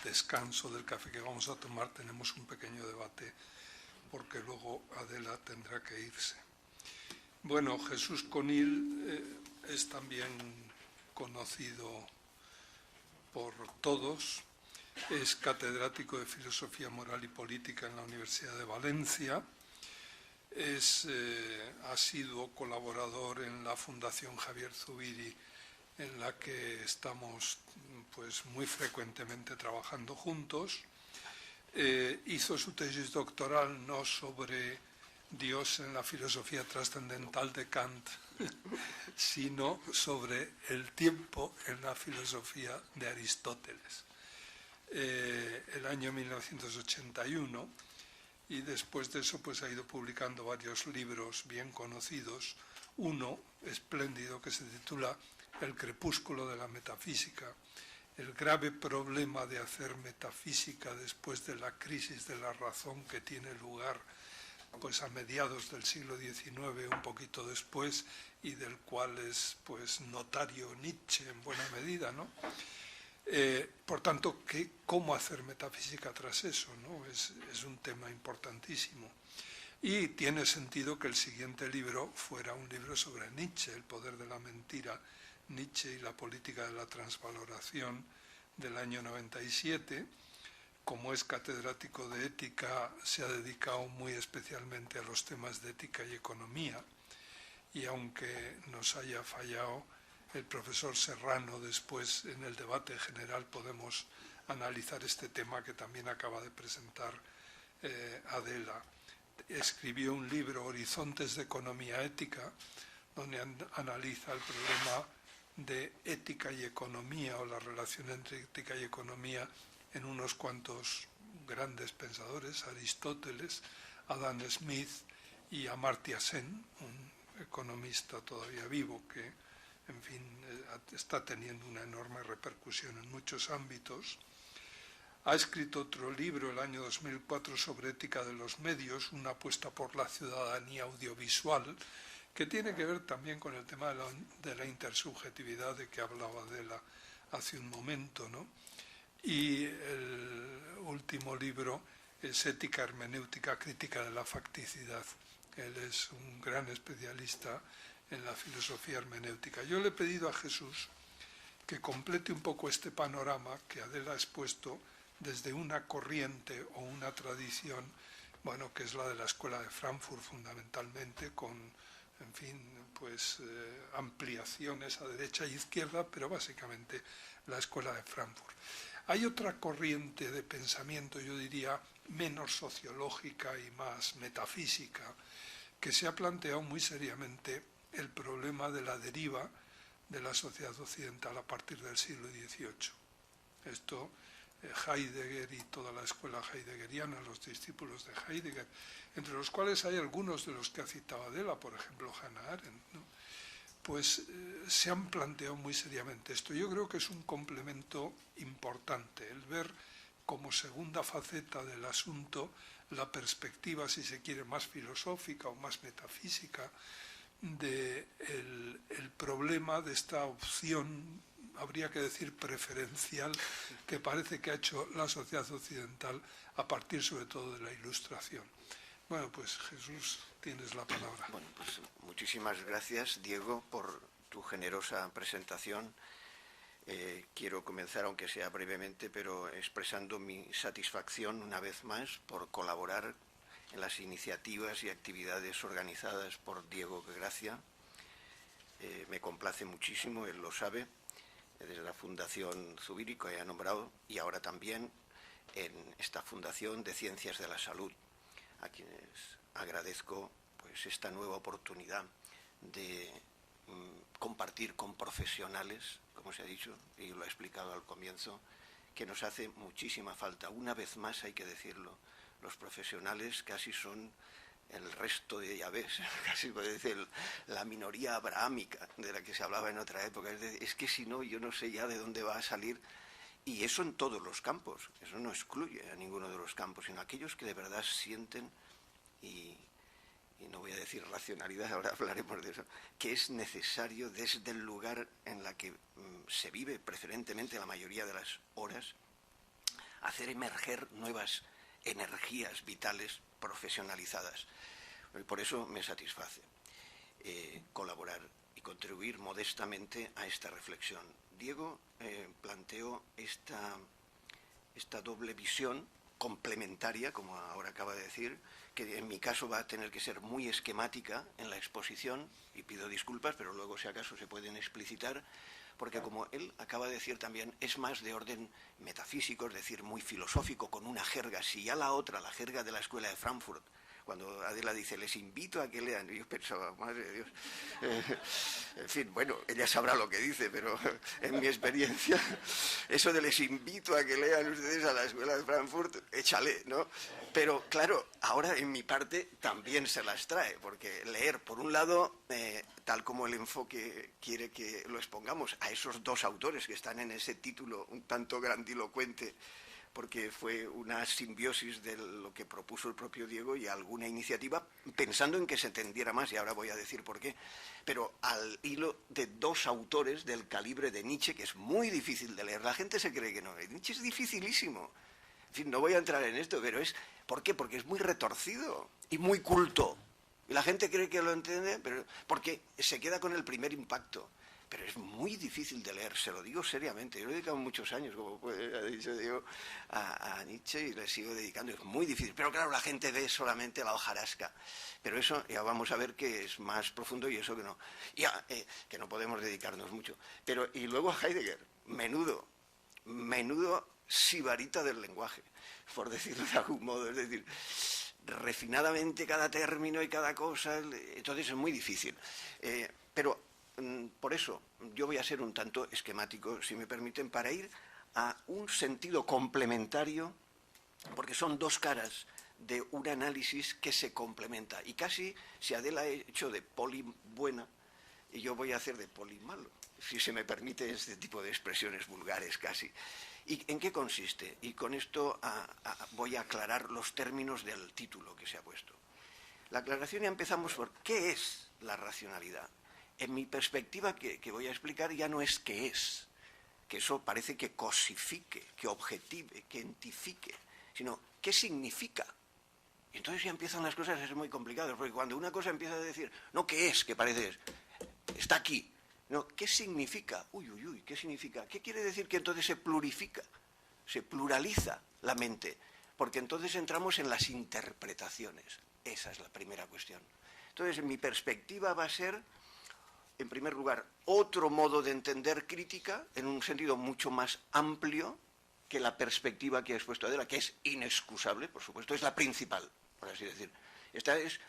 descanso del café que vamos a tomar tenemos un pequeño debate, porque luego Adela tendrá que irse. Bueno, Jesús Conil es también conocido por todos. Es catedrático de Filosofía Moral y Política en la Universidad de Valencia. Es asiduo colaborador en la Fundación Javier Zubiri, en la que estamos pues, muy frecuentemente trabajando juntos. Hizo su tesis doctoral no sobre Dios en la filosofía trascendental de Kant, sino sobre el tiempo en la filosofía de Aristóteles. El año 1981, y después de eso pues ha ido publicando varios libros bien conocidos, uno espléndido que se titula El crepúsculo de la metafísica, el grave problema de hacer metafísica después de la crisis de la razón que tiene lugar pues a mediados del siglo XIX, un poquito después, y del cual es pues notario Nietzsche en buena medida, ¿no? Por tanto, ¿cómo hacer metafísica tras eso, ¿no? Es un tema importantísimo. Y tiene sentido que el siguiente libro fuera un libro sobre Nietzsche, El poder de la mentira, Nietzsche y la política de la transvaloración, del año 97. Como es catedrático de ética, se ha dedicado muy especialmente a los temas de ética y economía. Y aunque nos haya fallado el profesor Serrano, después en el debate general podemos analizar este tema que también acaba de presentar Adela. Escribió un libro, Horizontes de Economía Ética, donde analiza el problema de ética y economía, o la relación entre ética y economía, en unos cuantos grandes pensadores, Aristóteles, Adam Smith y Amartya Sen, un economista todavía vivo que, en fin, está teniendo una enorme repercusión en muchos ámbitos. Ha escrito otro libro, el año 2004, sobre ética de los medios, una apuesta por la ciudadanía audiovisual, que tiene que ver también con el tema de la intersubjetividad de que hablaba Adela hace un momento, ¿no? Y el último libro es Ética hermenéutica crítica de la facticidad. Él es un gran especialista en la filosofía hermenéutica. Yo le he pedido a Jesús que complete un poco este panorama que Adela ha expuesto desde una corriente o una tradición, bueno, que es la de la Escuela de Frankfurt fundamentalmente, con, en fin, pues ampliaciones a derecha e izquierda, pero básicamente la Escuela de Frankfurt. Hay otra corriente de pensamiento, yo diría, menos sociológica y más metafísica, que se ha planteado muy seriamente el problema de la deriva de la sociedad occidental a partir del siglo XVIII. Esto, Heidegger y toda la escuela heideggeriana, los discípulos de Heidegger, entre los cuales hay algunos de los que ha citado Adela, por ejemplo Hannah Arendt, ¿no? Pues se han planteado muy seriamente esto. Yo creo que es un complemento importante, el ver como segunda faceta del asunto la perspectiva, si se quiere, más filosófica o más metafísica del problema de esta opción, habría que decir preferencial, que parece que ha hecho la sociedad occidental a partir sobre todo de la Ilustración. Bueno, pues Jesús, tienes la palabra. Bueno, pues muchísimas gracias, Diego, por tu generosa presentación. Quiero comenzar, aunque sea brevemente, pero expresando mi satisfacción una vez más por colaborar en las iniciativas y actividades organizadas por Diego Gracia. Me complace muchísimo, él lo sabe, desde la Fundación Zubiri, que haya nombrado, y ahora también en esta Fundación de Ciencias de la Salud, a quienes agradezco pues esta nueva oportunidad de compartir con profesionales, como se ha dicho y lo he explicado al comienzo, que nos hace muchísima falta. Una vez más hay que decirlo, los profesionales casi son el resto de Yahvés, casi puede decir la minoría abrahámica de la que se hablaba en otra época. Es que si no, yo no sé ya de dónde va a salir. Y eso en todos los campos, eso no excluye a ninguno de los campos, sino aquellos que de verdad sienten, y no voy a decir racionalidad, ahora hablaremos de eso, que es necesario desde el lugar en la que se vive preferentemente la mayoría de las horas, hacer emerger nuevas energías vitales profesionalizadas. Y por eso me satisface colaborar y contribuir modestamente a esta reflexión. Diego planteó esta doble visión complementaria, como ahora acaba de decir, que en mi caso va a tener que ser muy esquemática en la exposición, y pido disculpas, pero luego si acaso se pueden explicitar, porque como él acaba de decir también, es más de orden metafísico, es decir, muy filosófico, con una jerga. Si ya la otra, la jerga de la Escuela de Frankfurt, cuando Adela dice, les invito a que lean, y yo pensaba, madre de Dios, en fin, bueno, ella sabrá lo que dice, pero en mi experiencia, eso de les invito a que lean ustedes a la Escuela de Frankfurt, échale, ¿no? Pero claro, ahora en mi parte también se las trae, porque leer, por un lado, tal como el enfoque quiere que lo expongamos, a esos dos autores que están en ese título un tanto grandilocuente, porque fue una simbiosis de lo que propuso el propio Diego y alguna iniciativa, pensando en que se entendiera más, y ahora voy a decir por qué, pero al hilo de dos autores del calibre de Nietzsche, que es muy difícil de leer. La gente se cree que no, Nietzsche es dificilísimo. En fin, no voy a entrar en esto, pero es... ¿Por qué? Porque es muy retorcido y muy culto. Y la gente cree que lo entiende, pero porque se queda con el primer impacto. Pero es muy difícil de leer, se lo digo seriamente. Yo le he dedicado muchos años, como ha dicho Diego, a Nietzsche, y le sigo dedicando. Es muy difícil. Pero claro, la gente ve solamente la hojarasca. Pero eso ya vamos a ver que es más profundo, y eso que no. Ya, que no podemos dedicarnos mucho. Pero, y luego a Heidegger, menudo sibarita del lenguaje, por decirlo de algún modo. Es decir, refinadamente cada término y cada cosa. Entonces es muy difícil. Pero... por eso yo voy a ser un tanto esquemático, si me permiten, para ir a un sentido complementario, porque son dos caras de un análisis que se complementa. Y casi, si Adela ha hecho de poli buena, y yo voy a hacer de poli malo, si se me permite este tipo de expresiones vulgares casi. ¿Y en qué consiste? Y con esto voy a aclarar los términos del título que se ha puesto. La aclaración, ya empezamos por ¿qué es la racionalidad? En mi perspectiva, que voy a explicar, ya no es qué es, que eso parece que cosifique, que objetive, que entifique, sino qué significa. Y entonces ya empiezan las cosas a ser muy complicadas, porque cuando una cosa empieza a decir, no, ¿qué es? Que parece, está aquí. No, ¿qué significa? Uy, uy, uy, ¿qué significa? ¿Qué quiere decir que entonces se plurifica, se pluraliza la mente? Porque entonces entramos en las interpretaciones. Esa es la primera cuestión. Entonces, mi perspectiva va a ser, en primer lugar, otro modo de entender crítica, en un sentido mucho más amplio que la perspectiva que ha expuesto Adela, que es inexcusable, por supuesto, es la principal, por así decir. Esta es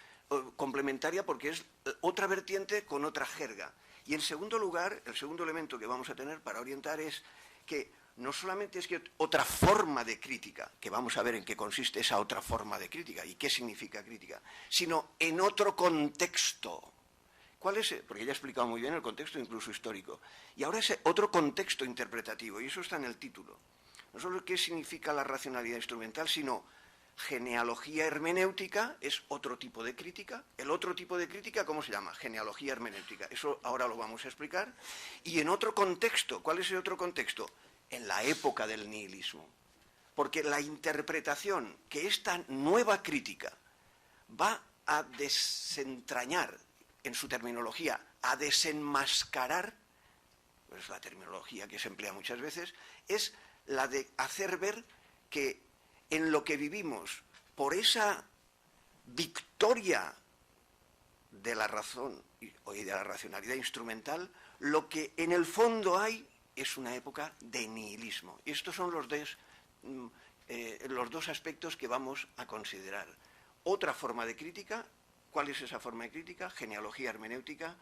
complementaria porque es otra vertiente con otra jerga. Y en segundo lugar, el segundo elemento que vamos a tener para orientar es que no solamente es que otra forma de crítica, que vamos a ver en qué consiste esa otra forma de crítica y qué significa crítica, sino en otro contexto. ¿Cuál es? Porque ella ha explicado muy bien el contexto, incluso histórico. Y ahora ese otro contexto interpretativo, y eso está en el título. No solo qué significa la racionalidad instrumental, sino genealogía hermenéutica, es otro tipo de crítica. El otro tipo de crítica, ¿cómo se llama? Genealogía hermenéutica. Eso ahora lo vamos a explicar. Y en otro contexto, ¿cuál es el otro contexto? En la época del nihilismo. Porque la interpretación que esta nueva crítica va a desentrañar, en su terminología, a desenmascarar, pues la terminología que se emplea muchas veces, es la de hacer ver que en lo que vivimos, por esa victoria de la razón y de la racionalidad instrumental, lo que en el fondo hay es una época de nihilismo. Y estos son los dos aspectos que vamos a considerar. Otra forma de crítica. ¿Cuál es esa forma de crítica? Genealogía hermenéutica.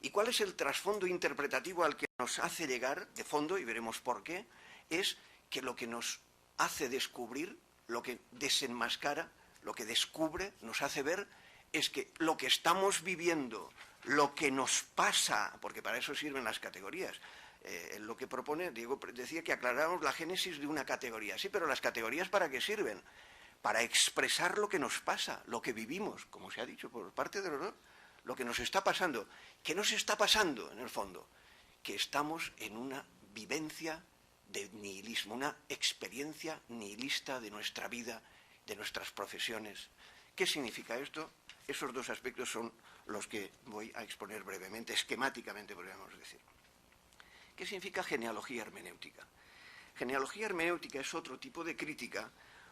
¿Y cuál es el trasfondo interpretativo al que nos hace llegar, de fondo, y veremos por qué? Es que lo que nos hace descubrir, lo que desenmascara, lo que descubre, nos hace ver, es que lo que estamos viviendo, lo que nos pasa, porque para eso sirven las categorías. Lo que propone, Diego decía que aclaráramos la génesis de una categoría. Sí, pero las categorías ¿para qué sirven? Para expresar lo que nos pasa, lo que vivimos, como se ha dicho por parte del honor, lo que nos está pasando. ¿Qué nos está pasando en el fondo? Que estamos en una vivencia de nihilismo, una experiencia nihilista de nuestra vida, de nuestras profesiones. ¿Qué significa esto? Esos dos aspectos son los que voy a exponer brevemente, esquemáticamente podríamos decir. ¿Qué significa genealogía hermenéutica? Genealogía hermenéutica es otro tipo de crítica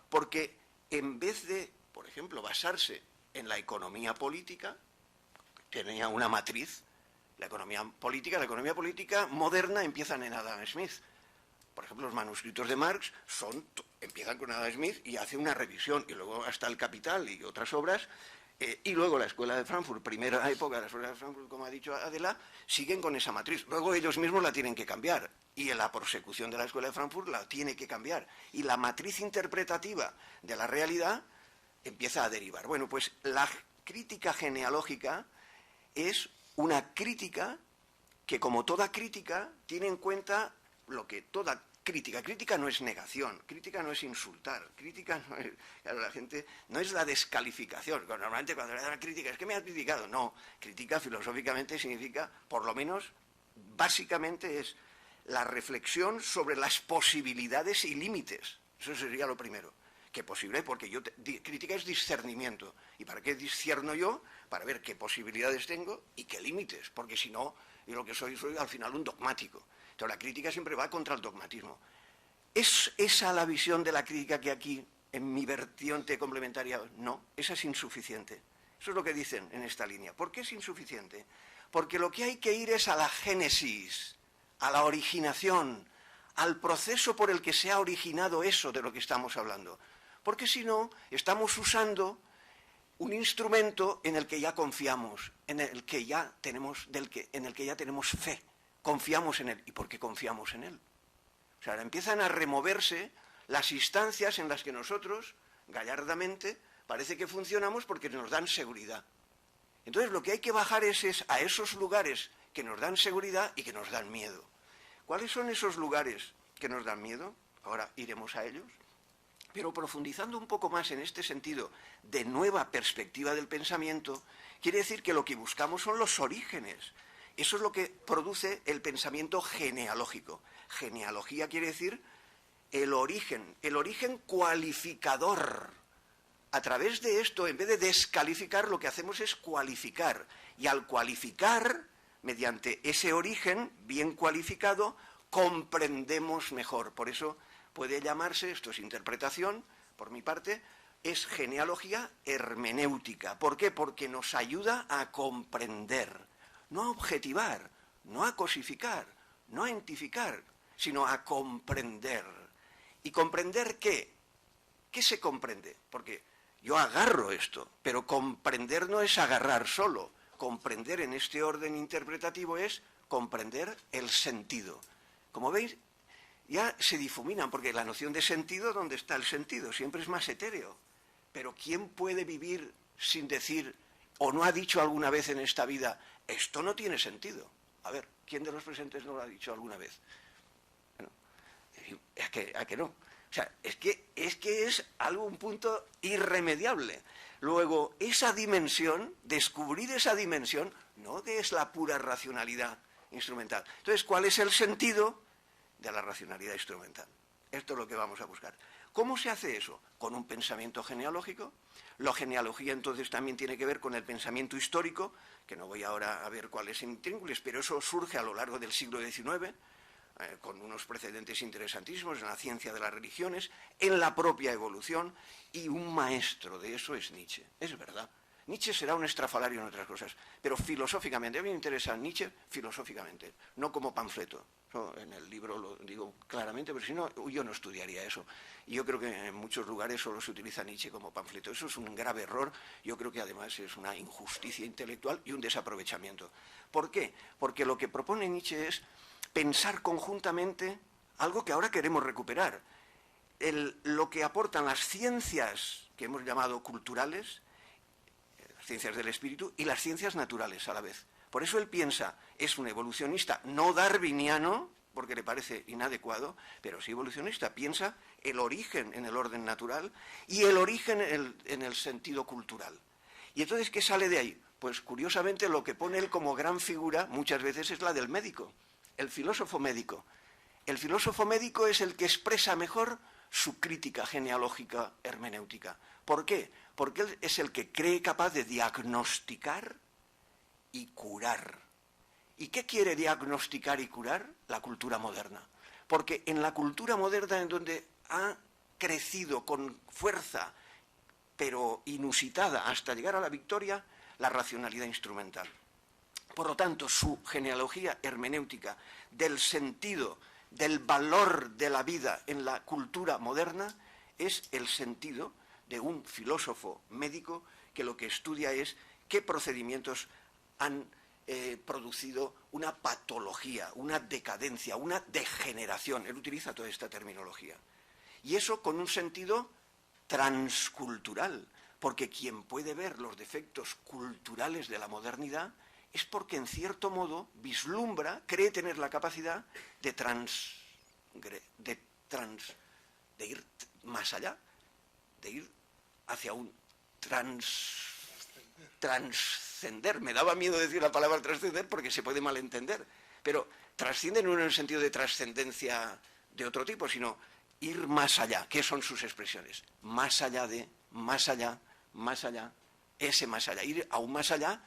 porque en vez de, por ejemplo, basarse en la economía política, tenía una matriz, la economía política moderna empieza en Adam Smith. Por ejemplo, los manuscritos de Marx empiezan con Adam Smith y hace una revisión, y luego hasta el Capital y otras obras, y luego la Escuela de Frankfurt, primera época de la Escuela de Frankfurt, como ha dicho Adela, siguen con esa matriz. Luego ellos mismos la tienen que cambiar, y en la prosecución de la Escuela de Frankfurt la tiene que cambiar. Y la matriz interpretativa de la realidad empieza a derivar. Bueno, pues la crítica genealógica es una crítica que, como toda crítica, tiene en cuenta lo que toda crítica no es negación, crítica no es insultar, crítica no es, claro, la gente, no es la descalificación. Normalmente cuando le dan una crítica es que me has criticado. No, crítica filosóficamente significa, por lo menos, básicamente es la reflexión sobre las posibilidades y límites. Eso sería lo primero. ¿Qué posible? Porque crítica es discernimiento. ¿Y para qué discierno yo? Para ver qué posibilidades tengo y qué límites, porque si no, yo lo que soy al final un dogmático. Entonces la crítica siempre va contra el dogmatismo. ¿Es esa la visión de la crítica que aquí, en mi vertiente complementaria? No, esa es insuficiente. Eso es lo que dicen en esta línea. ¿Por qué es insuficiente? Porque lo que hay que ir es a la génesis, a la originación, al proceso por el que se ha originado eso de lo que estamos hablando. Porque si no, estamos usando un instrumento en el que ya confiamos, en el que ya tenemos fe. Confiamos en él. ¿Y por qué confiamos en él? O sea, ahora empiezan a removerse las instancias en las que nosotros, gallardamente, parece que funcionamos porque nos dan seguridad. Entonces lo que hay que bajar es a esos lugares que nos dan seguridad y que nos dan miedo. ¿Cuáles son esos lugares que nos dan miedo? Ahora iremos a ellos. Pero profundizando un poco más en este sentido de nueva perspectiva del pensamiento, quiere decir que lo que buscamos son los orígenes. Eso es lo que produce el pensamiento genealógico. Genealogía quiere decir el origen cualificador. A través de esto, en vez de descalificar, lo que hacemos es cualificar. Y al cualificar, mediante ese origen bien cualificado, comprendemos mejor. Por eso puede llamarse, esto es interpretación, por mi parte, es genealogía hermenéutica. ¿Por qué? Porque nos ayuda a comprender, no a objetivar, no a cosificar, no a identificar, sino a comprender. ¿Y comprender qué? ¿Qué se comprende? Porque yo agarro esto, pero comprender no es agarrar solo. Comprender en este orden interpretativo es comprender el sentido. Como veis, ya se difuminan, porque la noción de sentido, ¿dónde está el sentido? Siempre es más etéreo. Pero ¿quién puede vivir sin decir, o no ha dicho alguna vez en esta vida, esto no tiene sentido? A ver, ¿quién de los presentes no lo ha dicho alguna vez? Bueno, ¿a que no? O sea, es que es algo, un punto irremediable. Luego, esa dimensión, descubrir esa dimensión, no es la pura racionalidad instrumental. Entonces, ¿cuál es el sentido de la racionalidad instrumental? Esto es lo que vamos a buscar. ¿Cómo se hace eso? Con un pensamiento genealógico. La genealogía entonces también tiene que ver con el pensamiento histórico, que no voy ahora a ver cuáles intríngulis, pero eso surge a lo largo del siglo XIX, con unos precedentes interesantísimos en la ciencia de las religiones, en la propia evolución, y un maestro de eso es Nietzsche. Es verdad. Nietzsche será un estrafalario en otras cosas, pero filosóficamente, a mí me interesa Nietzsche filosóficamente, no como panfleto. Yo en el libro lo digo claramente, pero si no, yo no estudiaría eso. Y yo creo que en muchos lugares solo se utiliza Nietzsche como panfleto. Eso es un grave error. Yo creo que además es una injusticia intelectual y un desaprovechamiento. ¿Por qué? Porque lo que propone Nietzsche es pensar conjuntamente algo que ahora queremos recuperar. Lo que aportan las ciencias que hemos llamado culturales, las ciencias del espíritu, y las ciencias naturales a la vez. Por eso él piensa, es un evolucionista no darwiniano, porque le parece inadecuado, pero sí evolucionista, piensa el origen en el orden natural y el origen en el sentido cultural. Y entonces, ¿qué sale de ahí? Pues curiosamente lo que pone él como gran figura muchas veces es la del médico, el filósofo médico. el filósofo médico es el que expresa mejor su crítica genealógica hermenéutica. ¿Por qué? Porque él es el que cree capaz de diagnosticar y curar. ¿Y qué quiere diagnosticar y curar? La cultura moderna. Porque en la cultura moderna, en donde ha crecido con fuerza, pero inusitada hasta llegar a la victoria, la racionalidad instrumental. Por lo tanto, su genealogía hermenéutica del sentido, del valor de la vida en la cultura moderna, es el sentido de un filósofo médico que lo que estudia es qué procedimientos han producido una patología, una decadencia, una degeneración. Él utiliza toda esta terminología. Y eso con un sentido transcultural, porque quien puede ver los defectos culturales de la modernidad es porque en cierto modo vislumbra, cree tener la capacidad de ir más allá, de ir hacia un trascender. Me daba miedo decir la palabra trascender porque se puede malentender, pero trasciende no en el sentido de trascendencia de otro tipo, sino ir más allá. ¿Qué son sus expresiones? Más allá de, más allá, ese más allá. Ir aún más allá,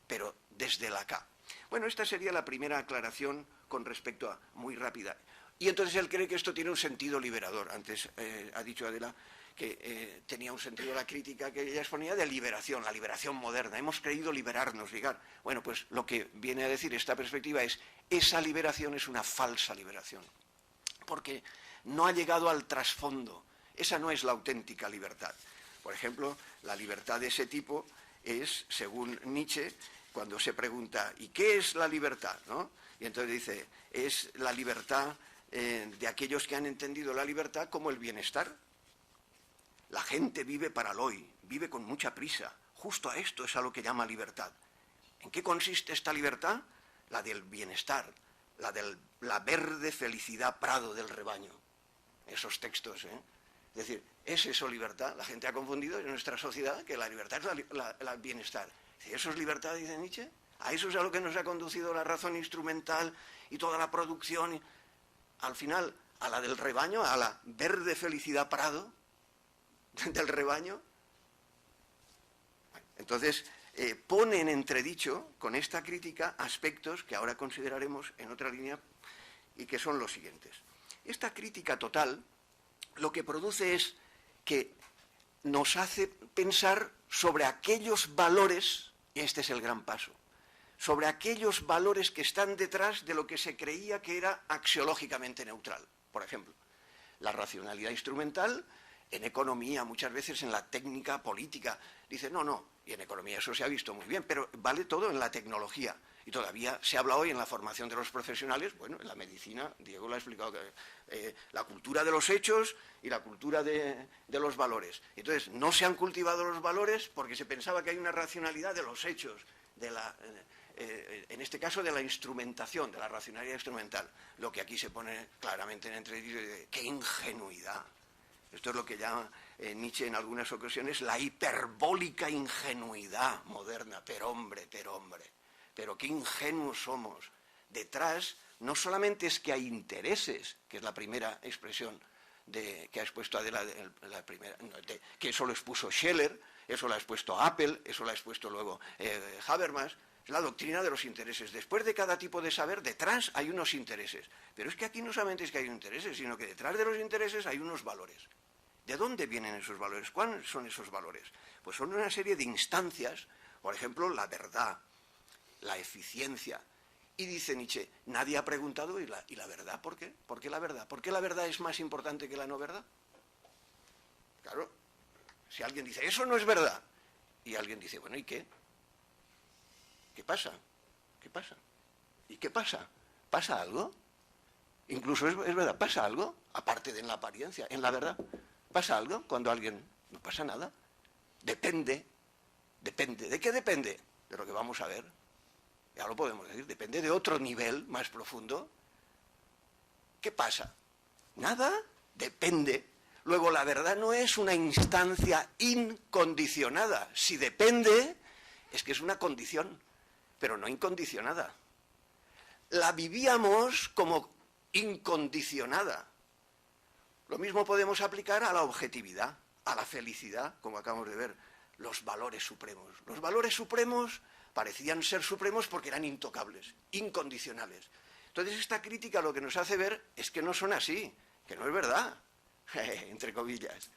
pero desde el acá. Bueno, esta sería la primera aclaración con respecto a, muy rápida. Y entonces él cree que esto tiene un sentido liberador. Antes ha dicho Adela que tenía un sentido la crítica que ella exponía de liberación, la liberación moderna. Hemos creído liberarnos, llegar. Bueno, pues lo que viene a decir esta perspectiva es, esa liberación es una falsa liberación, porque no ha llegado al trasfondo. Esa no es la auténtica libertad. Por ejemplo, la libertad de ese tipo es, según Nietzsche, cuando se pregunta, ¿y qué es la libertad?, ¿no? Y entonces dice, es la libertad de aquellos que han entendido la libertad como el bienestar. La gente vive para el hoy, vive con mucha prisa. Justo a esto es a lo que llama libertad. ¿En qué consiste esta libertad? La del bienestar, la verde felicidad prado del rebaño. Esos textos, ¿eh? Es decir, ¿es eso libertad? La gente ha confundido en nuestra sociedad que la libertad es el bienestar. ¿Eso es libertad, dice Nietzsche? ¿A eso es a lo que nos ha conducido la razón instrumental y toda la producción? Al final, a la del rebaño, a la verde felicidad prado del rebaño. Entonces, pone en entredicho con esta crítica aspectos que ahora consideraremos en otra línea y que son los siguientes. Esta crítica total lo que produce es que nos hace pensar sobre aquellos valores, y este es el gran paso, sobre aquellos valores que están detrás de lo que se creía que era axiológicamente neutral. Por ejemplo, la racionalidad instrumental en economía, muchas veces en la técnica política, dice no, y en economía eso se ha visto muy bien, pero vale todo en la tecnología. Y todavía se habla hoy en la formación de los profesionales, bueno, en la medicina, Diego lo ha explicado, la cultura de los hechos y la cultura de los valores. Entonces, no se han cultivado los valores porque se pensaba que hay una racionalidad de los hechos, en este caso de la instrumentación, de la racionalidad instrumental. Lo que aquí se pone claramente en entredicho, ¡qué ingenuidad! Esto es lo que llama Nietzsche en algunas ocasiones la hiperbólica ingenuidad moderna. Pero hombre, pero qué ingenuos somos. Detrás no solamente es que hay intereses, que es la primera expresión que ha expuesto Adela, que eso lo expuso Scheller, eso lo ha expuesto Apple, eso lo ha expuesto luego Habermas. Es la doctrina de los intereses. Después de cada tipo de saber, detrás hay unos intereses. Pero es que aquí no solamente es que hay intereses, sino que detrás de los intereses hay unos valores. ¿De dónde vienen esos valores? ¿Cuáles son esos valores? Pues son una serie de instancias, por ejemplo, la verdad, la eficiencia. Y dice Nietzsche, nadie ha preguntado, ¿y la verdad por qué? ¿Por qué la verdad? ¿Por qué la verdad es más importante que la no verdad? Claro, si alguien dice, eso no es verdad, y alguien dice, bueno, ¿y qué? ¿Qué pasa? ¿Qué pasa? ¿Y qué pasa? ¿Pasa algo? Incluso es verdad, ¿pasa algo? Aparte de en la apariencia, en la verdad. ¿Pasa algo cuando alguien no pasa nada? Depende. ¿De qué depende? De lo que vamos a ver. Ya lo podemos decir, depende de otro nivel más profundo. ¿Qué pasa? Nada, depende. Luego, la verdad no es una instancia incondicionada. Si depende, es que es una condición, pero no incondicionada. La vivíamos como incondicionada. Lo mismo podemos aplicar a la objetividad, a la felicidad, como acabamos de ver, los valores supremos. Los valores supremos parecían ser supremos porque eran intocables, incondicionales. Entonces esta crítica lo que nos hace ver es que no son así, que no es verdad, entre comillas.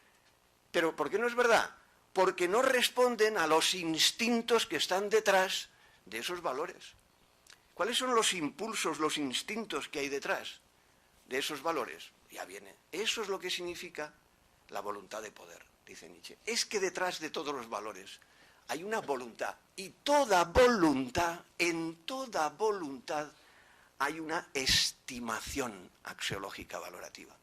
¿Pero por qué no es verdad? Porque no responden a los instintos que están detrás de esos valores. ¿Cuáles son los impulsos, los instintos que hay detrás de esos valores? Ya viene. Eso es lo que significa la voluntad de poder, dice Nietzsche. Es que detrás de todos los valores hay una voluntad. Y toda voluntad, en toda voluntad, hay una estimación axiológica valorativa.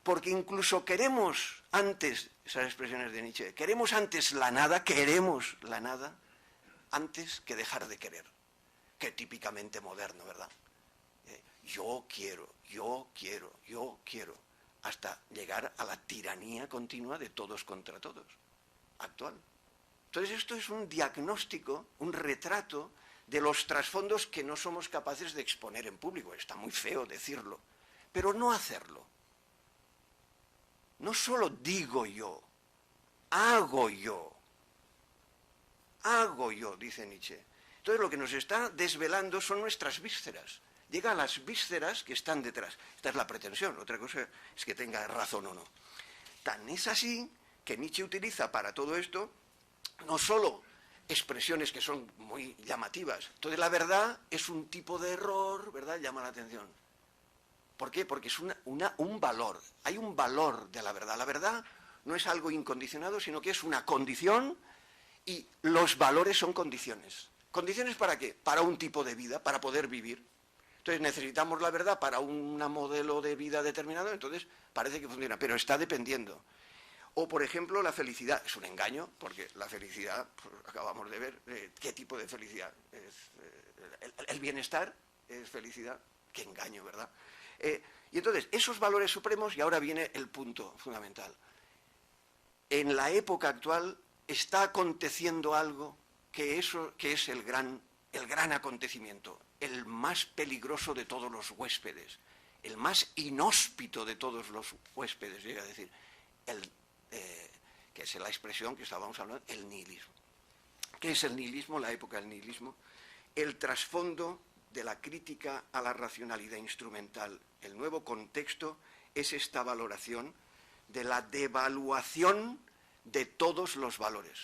Porque incluso queremos antes, esas expresiones de Nietzsche, queremos antes la nada, queremos la nada, antes que dejar de querer. Que típicamente moderno, ¿verdad? Yo quiero, hasta llegar a la tiranía continua de todos contra todos, actual. Entonces esto es un diagnóstico, un retrato de los trasfondos que no somos capaces de exponer en público. Está muy feo decirlo, pero no hacerlo. No solo digo yo, hago yo, dice Nietzsche. Entonces lo que nos está desvelando son nuestras vísceras. Llega a las vísceras que están detrás. Esta es la pretensión, otra cosa es que tenga razón o no. Tan es así que Nietzsche utiliza para todo esto no solo expresiones que son muy llamativas. Entonces la verdad es un tipo de error, ¿verdad? Llama la atención. ¿Por qué? Porque es un valor. Hay un valor de la verdad. La verdad no es algo incondicionado, sino que es una condición y los valores son condiciones. ¿Condiciones para qué? Para un tipo de vida, para poder vivir. Entonces necesitamos la verdad para un modelo de vida determinado, entonces parece que funciona, pero está dependiendo. O, por ejemplo, la felicidad. Es un engaño, porque la felicidad, pues, acabamos de ver, ¿qué tipo de felicidad? ¿El bienestar es felicidad? Qué engaño, ¿verdad? Y entonces, esos valores supremos, y ahora viene el punto fundamental. En la época actual está aconteciendo algo que es el gran acontecimiento, el más peligroso de todos los huéspedes, el más inhóspito de todos los huéspedes, llega a decir, que es la expresión que estábamos hablando, el nihilismo. ¿Qué es el nihilismo? La época del nihilismo. El trasfondo de la crítica a la racionalidad instrumental. El nuevo contexto es esta valoración de la devaluación de todos los valores.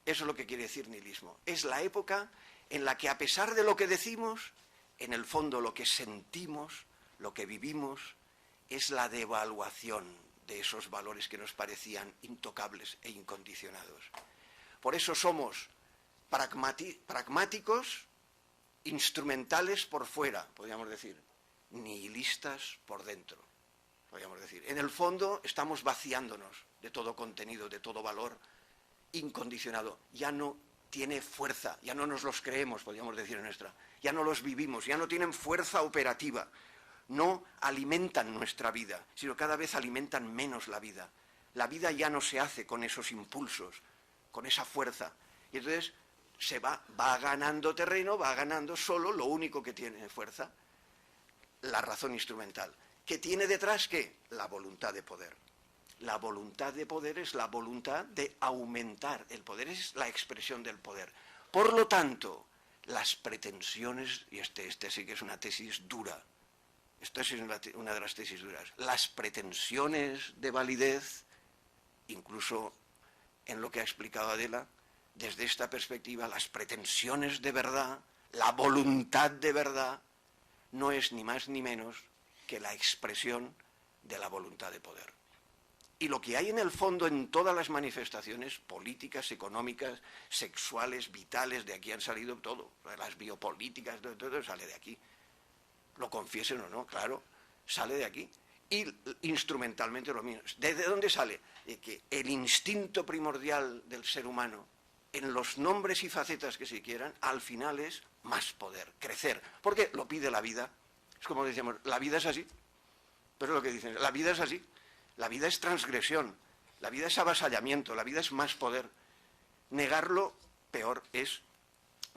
Eso es lo que quiere decir nihilismo. Es la época en la que, a pesar de lo que decimos, en el fondo lo que sentimos, lo que vivimos, es la devaluación de esos valores que nos parecían intocables e incondicionados. Por eso somos pragmáticos, instrumentales por fuera, podríamos decir, nihilistas por dentro, podríamos decir. En el fondo estamos vaciándonos de todo contenido, de todo valor incondicionado. Ya no tiene fuerza, ya no nos los creemos, podríamos decir en nuestra, ya no los vivimos, ya no tienen fuerza operativa, no alimentan nuestra vida, sino cada vez alimentan menos la vida. La vida ya no se hace con esos impulsos, con esa fuerza, y entonces se va ganando terreno, va ganando solo lo único que tiene fuerza, la razón instrumental. ¿Qué tiene detrás? ¿Qué? La voluntad de poder. La voluntad de poder es la voluntad de aumentar. El poder es la expresión del poder. Por lo tanto, las pretensiones, y este sí que es una tesis dura, esta es una de las tesis duras, las pretensiones de validez, incluso en lo que ha explicado Adela, desde esta perspectiva, las pretensiones de verdad, la voluntad de verdad, no es ni más ni menos que la expresión de la voluntad de poder. Y lo que hay en el fondo en todas las manifestaciones políticas, económicas, sexuales, vitales, de aquí han salido todo, las biopolíticas, todo sale de aquí. Lo confiesen o no, claro, sale de aquí. Y instrumentalmente lo mismo. ¿Desde dónde sale? De que el instinto primordial del ser humano, en los nombres y facetas que se quieran, al final es más poder, crecer. Porque lo pide la vida. Es como decíamos, la vida es así. Pero es lo que dicen, la vida es así. La vida es transgresión, la vida es avasallamiento, la vida es más poder. Negarlo, peor, es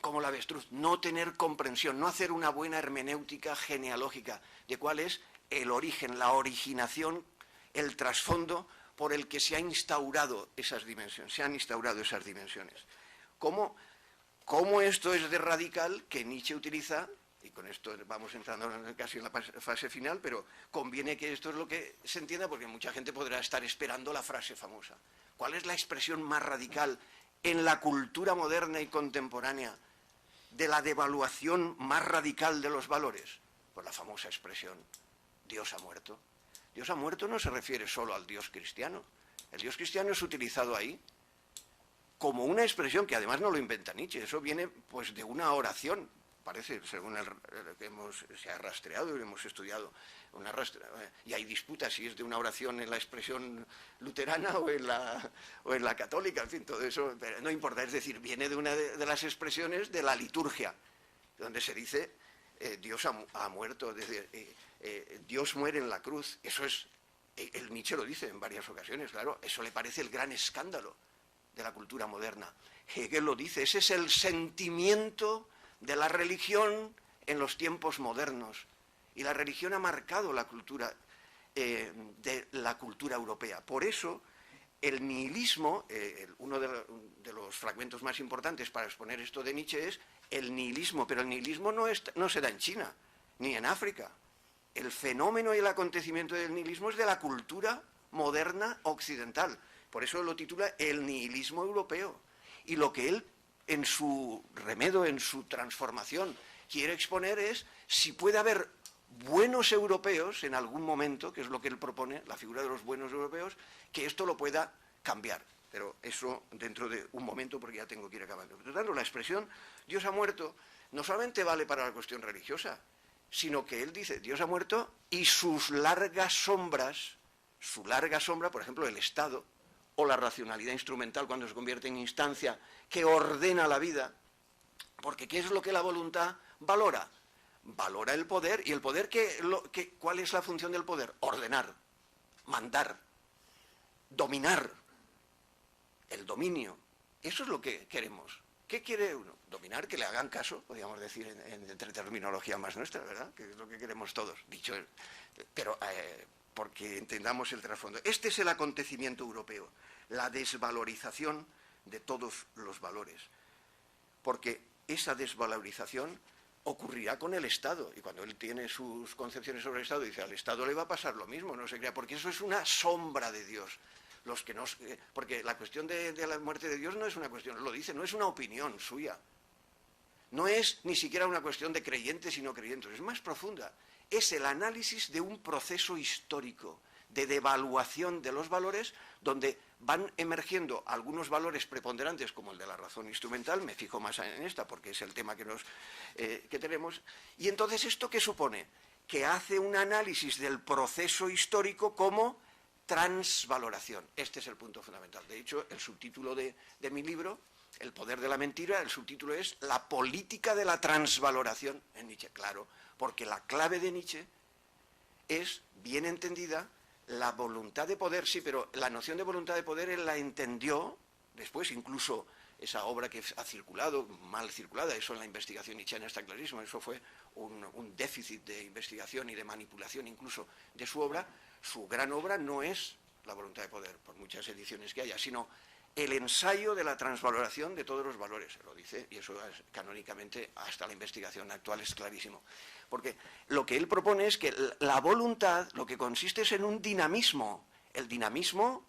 como la avestruz, no tener comprensión, no hacer una buena hermenéutica genealógica de cuál es el origen, la originación, el trasfondo por el que se han instaurado esas dimensiones, ¿Cómo esto es de radical que Nietzsche utiliza? Y con esto vamos entrando casi en la fase final, pero conviene que esto es lo que se entienda, porque mucha gente podrá estar esperando la frase famosa. ¿Cuál es la expresión más radical en la cultura moderna y contemporánea de la devaluación más radical de los valores? Pues la famosa expresión, Dios ha muerto. Dios ha muerto no se refiere solo al Dios cristiano. El Dios cristiano es utilizado ahí como una expresión que además no lo inventa Nietzsche, eso viene pues de una oración, parece, según se ha rastreado y hemos estudiado, y hay disputas si es de una oración en la expresión luterana o en la católica, en fin, todo eso, pero no importa, es decir, viene de una de las expresiones de la liturgia, donde se dice Dios ha muerto, es decir, Dios muere en la cruz, eso es, el Nietzsche lo dice en varias ocasiones, claro, eso le parece el gran escándalo de la cultura moderna. Hegel lo dice, ese es el sentimiento de la religión en los tiempos modernos. Y la religión ha marcado la cultura de la cultura europea. Por eso, el nihilismo, uno de los fragmentos más importantes para exponer esto de Nietzsche es el nihilismo, pero el nihilismo no se da en China, ni en África. El fenómeno y el acontecimiento del nihilismo es de la cultura moderna occidental. Por eso lo titula El nihilismo europeo. Y lo que él, en su remedio, en su transformación, quiere exponer es si puede haber buenos europeos en algún momento, que es lo que él propone, la figura de los buenos europeos, que esto lo pueda cambiar. Pero eso dentro de un momento, porque ya tengo que ir acabando. Por lo tanto, la expresión Dios ha muerto no solamente vale para la cuestión religiosa, sino que él dice Dios ha muerto y sus largas sombras, su larga sombra, por ejemplo, el Estado, o la racionalidad instrumental cuando se convierte en instancia que ordena la vida, porque ¿qué es lo que la voluntad valora? Valora el poder, y el poder, ¿cuál es la función del poder? Ordenar, mandar, dominar, el dominio. Eso es lo que queremos. ¿Qué quiere uno? Dominar, que le hagan caso, podríamos decir entre terminología más nuestra, ¿verdad? Que es lo que queremos todos, dicho, pero porque entendamos el trasfondo. Este es el acontecimiento europeo, la desvalorización de todos los valores, porque esa desvalorización ocurrirá con el Estado, y cuando él tiene sus concepciones sobre el Estado, dice, al Estado le va a pasar lo mismo, no se crea, porque eso es una sombra de Dios. Porque la cuestión de la muerte de Dios no es una cuestión, lo dice, no es una opinión suya, no es ni siquiera una cuestión de creyentes y no creyentes, es más profunda. Es el análisis de un proceso histórico de devaluación de los valores, donde van emergiendo algunos valores preponderantes, como el de la razón instrumental, me fijo más en esta porque es el tema que tenemos, y entonces ¿esto qué supone? Que hace un análisis del proceso histórico como transvaloración. Este es el punto fundamental. De hecho, el subtítulo de mi libro, El poder de la mentira, el subtítulo es La política de la transvaloración en Nietzsche, claro, porque la clave de Nietzsche es, bien entendida, la voluntad de poder, sí, pero la noción de voluntad de poder él la entendió después, incluso esa obra que ha circulado, mal circulada, eso en la investigación nietzscheana está clarísimo, eso fue un déficit de investigación y de manipulación incluso de su obra. Su gran obra no es la voluntad de poder, por muchas ediciones que haya, sino el ensayo de la transvaloración de todos los valores, se lo dice, y eso es, canónicamente hasta la investigación actual es clarísimo. Porque lo que él propone es que la voluntad lo que consiste es en un dinamismo, el dinamismo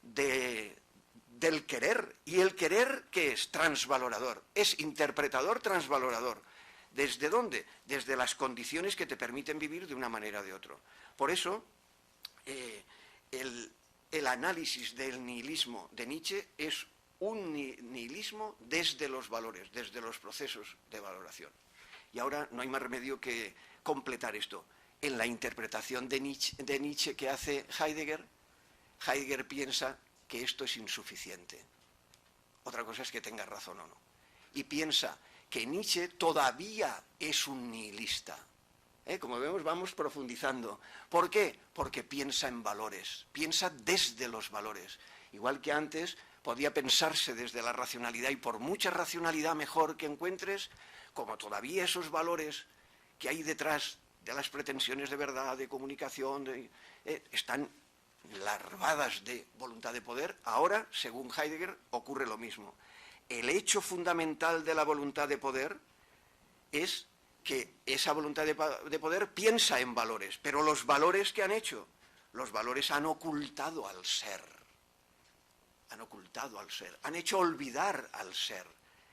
del querer, y el querer que es transvalorador, es interpretador transvalorador. ¿Desde dónde? Desde las condiciones que te permiten vivir de una manera o de otra. Por eso, el análisis del nihilismo de Nietzsche es un nihilismo desde los valores, desde los procesos de valoración. Y ahora no hay más remedio que completar esto. En la interpretación de Nietzsche que hace Heidegger piensa que esto es insuficiente. Otra cosa es que tenga razón o no. Y piensa que Nietzsche todavía es un nihilista. Como vemos, vamos profundizando. ¿Por qué? Porque piensa en valores, piensa desde los valores. Igual que antes podía pensarse desde la racionalidad, y por mucha racionalidad mejor que encuentres, como todavía esos valores que hay detrás de las pretensiones de verdad, de comunicación, están larvadas de voluntad de poder, ahora, según Heidegger, ocurre lo mismo. El hecho fundamental de la voluntad de poder es que esa voluntad de poder piensa en valores, pero los valores que han hecho, los valores han ocultado al ser, han hecho olvidar al ser.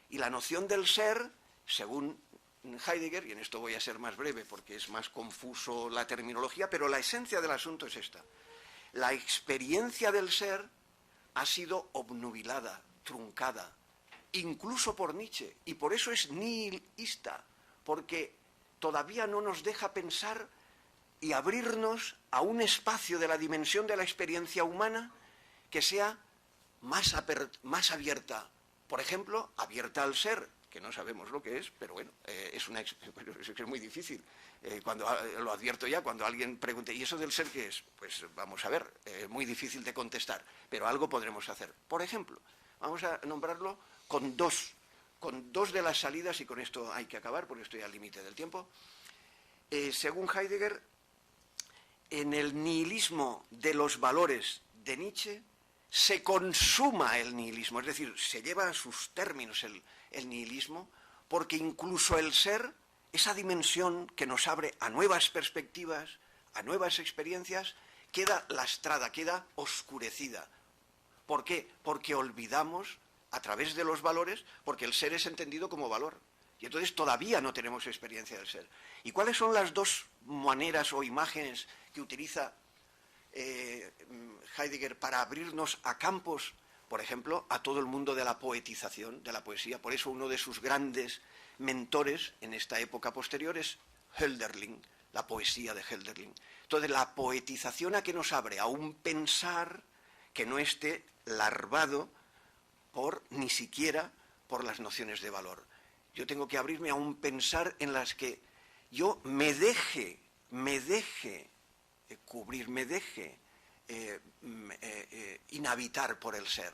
Y la noción del ser, según Heidegger, y en esto voy a ser más breve porque es más confuso la terminología, pero la esencia del asunto es esta. La experiencia del ser ha sido obnubilada, truncada, incluso por Nietzsche, y por eso es nihilista, porque todavía no nos deja pensar y abrirnos a un espacio de la dimensión de la experiencia humana que sea más abierta, por ejemplo, abierta al ser, que no sabemos lo que es, pero bueno, es muy difícil. Cuando lo advierto ya, cuando alguien pregunte, ¿y eso del ser qué es? Pues vamos a ver, es muy difícil de contestar, pero algo podremos hacer. Por ejemplo, vamos a nombrarlo con dos de las salidas, y con esto hay que acabar porque estoy al límite del tiempo. Según Heidegger, en el nihilismo de los valores de Nietzsche se consuma el nihilismo, es decir, se lleva a sus términos el nihilismo, porque incluso el ser, esa dimensión que nos abre a nuevas perspectivas, a nuevas experiencias, queda lastrada, queda oscurecida. ¿Por qué? Porque olvidamos a través de los valores, porque el ser es entendido como valor. Y entonces todavía no tenemos experiencia del ser. ¿Y cuáles son las dos maneras o imágenes que utiliza Heidegger para abrirnos a campos, por ejemplo, a todo el mundo de la poetización, de la poesía? Por eso uno de sus grandes mentores en esta época posterior es Hölderlin, la poesía de Hölderlin. Entonces, la poetización a que nos abre a un pensar que no esté larvado ni siquiera por las nociones de valor. Yo tengo que abrirme a un pensar en las que yo me deje cubrir, me deje inhabitar por el ser.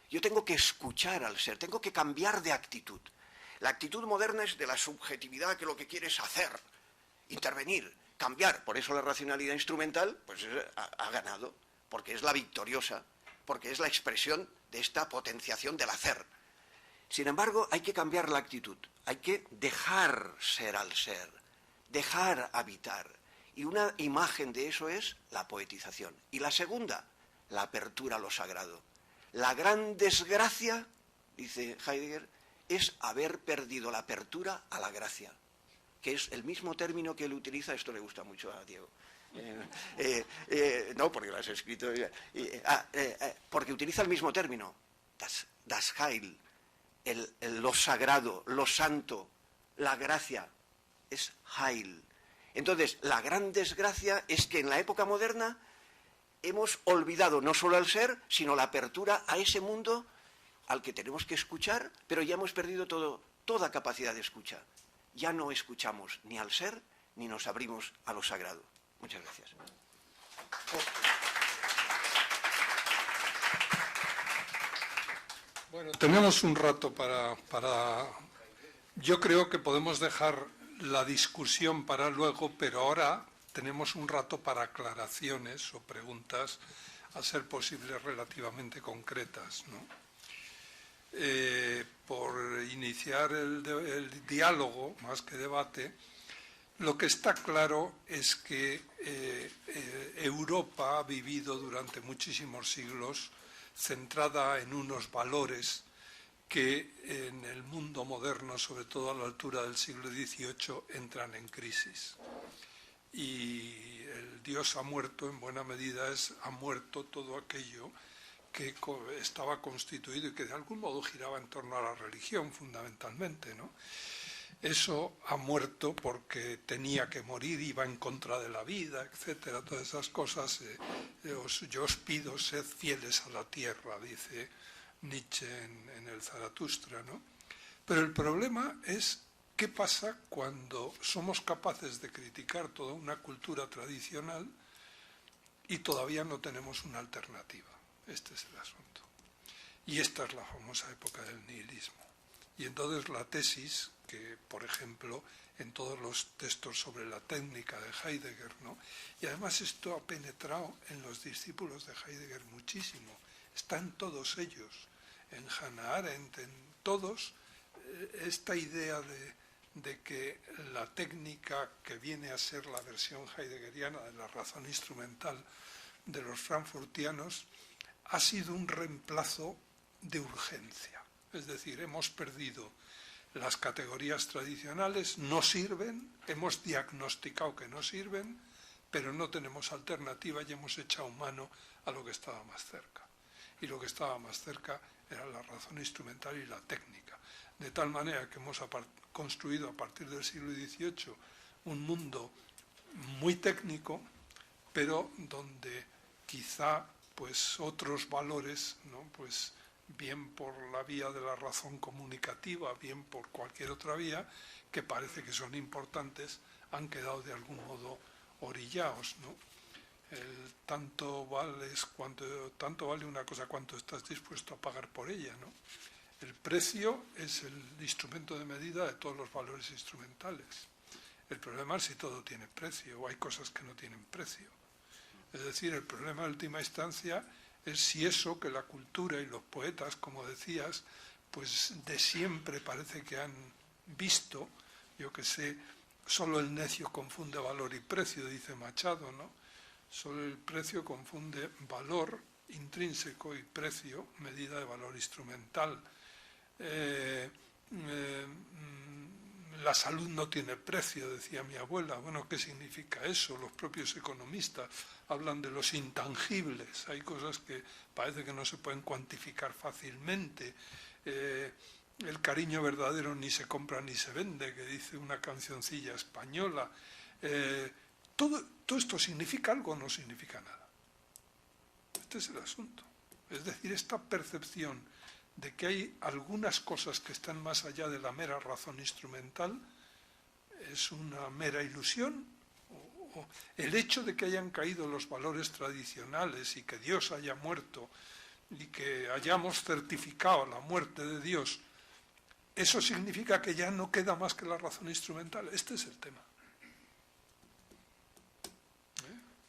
Yo tengo que escuchar al ser, tengo que cambiar de actitud. La actitud moderna es de la subjetividad, que lo que quiere es hacer, intervenir, cambiar. Por eso la racionalidad instrumental pues ha ganado, porque es la victoriosa, porque es la expresión de esta potenciación del hacer. Sin embargo, hay que cambiar la actitud, hay que dejar ser al ser, dejar habitar. Y una imagen de eso es la poetización. Y la segunda, la apertura a lo sagrado. La gran desgracia, dice Heidegger, es haber perdido la apertura a la gracia, que es el mismo término que él utiliza, esto le gusta mucho a Diego. No, porque lo has escrito. Porque utiliza el mismo término, das Heil, lo sagrado, lo santo, la gracia, es Heil. Entonces, la gran desgracia es que en la época moderna hemos olvidado no solo el ser, sino la apertura a ese mundo al que tenemos que escuchar, pero ya hemos perdido toda capacidad de escucha. Ya no escuchamos ni al ser, ni nos abrimos a lo sagrado. Muchas gracias. Bueno, tenemos un rato para... Yo creo que podemos dejar la discusión para luego, pero ahora tenemos un rato para aclaraciones o preguntas, a ser posible relativamente concretas, ¿no? Por iniciar el diálogo, más que debate, lo que está claro es que Europa ha vivido durante muchísimos siglos centrada en unos valores que en el mundo moderno, sobre todo a la altura del siglo XVIII, entran en crisis. Y el Dios ha muerto, en buena medida ha muerto todo aquello que estaba constituido y que de algún modo giraba en torno a la religión fundamentalmente, ¿no? Eso ha muerto porque tenía que morir, iba en contra de la vida, etcétera, todas esas cosas. Yo os pido, sed fieles a la tierra, dice Nietzsche en el Zaratustra, ¿no? Pero el problema es qué pasa cuando somos capaces de criticar toda una cultura tradicional y todavía no tenemos una alternativa. Este es el asunto. Y esta es la famosa época del nihilismo. Y entonces la tesis, que por ejemplo en todos los textos sobre la técnica de Heidegger, ¿no? Y además esto ha penetrado en los discípulos de Heidegger muchísimo, está en todos ellos, en Hannah Arendt, en todos, esta idea de que la técnica que viene a ser la versión heideggeriana de la razón instrumental de los frankfurtianos ha sido un reemplazo de urgencia. Es decir, hemos perdido las categorías tradicionales, no sirven, hemos diagnosticado que no sirven, pero no tenemos alternativa y hemos echado mano a lo que estaba más cerca. Y lo que estaba más cerca era la razón instrumental y la técnica. De tal manera que hemos construido a partir del siglo XVIII un mundo muy técnico, pero donde quizá pues otros valores, ¿no? Pues bien por la vía de la razón comunicativa, bien por cualquier otra vía, que parece que son importantes, han quedado de algún modo orillados, ¿no? Tanto vale una cosa cuanto estás dispuesto a pagar por ella, ¿no? El precio es el instrumento de medida de todos los valores instrumentales. El problema es si todo tiene precio, o hay cosas que no tienen precio. Es decir, el problema de última instancia es si eso que la cultura y los poetas, como decías, pues de siempre parece que han visto, yo que sé, solo el necio confunde valor y precio, dice Machado, ¿no? Solo el precio confunde valor intrínseco y precio, medida de valor instrumental. La salud no tiene precio, decía mi abuela. Bueno, ¿qué significa eso? Los propios economistas hablan de los intangibles. Hay cosas que parece que no se pueden cuantificar fácilmente. El cariño verdadero ni se compra ni se vende, que dice una cancioncilla española. Todo esto significa algo o no significa nada. Este es el asunto. Es decir, esta percepción de que hay algunas cosas que están más allá de la mera razón instrumental es una mera ilusión. O el hecho de que hayan caído los valores tradicionales y que Dios haya muerto y que hayamos certificado la muerte de Dios, eso significa que ya no queda más que la razón instrumental. Este es el tema.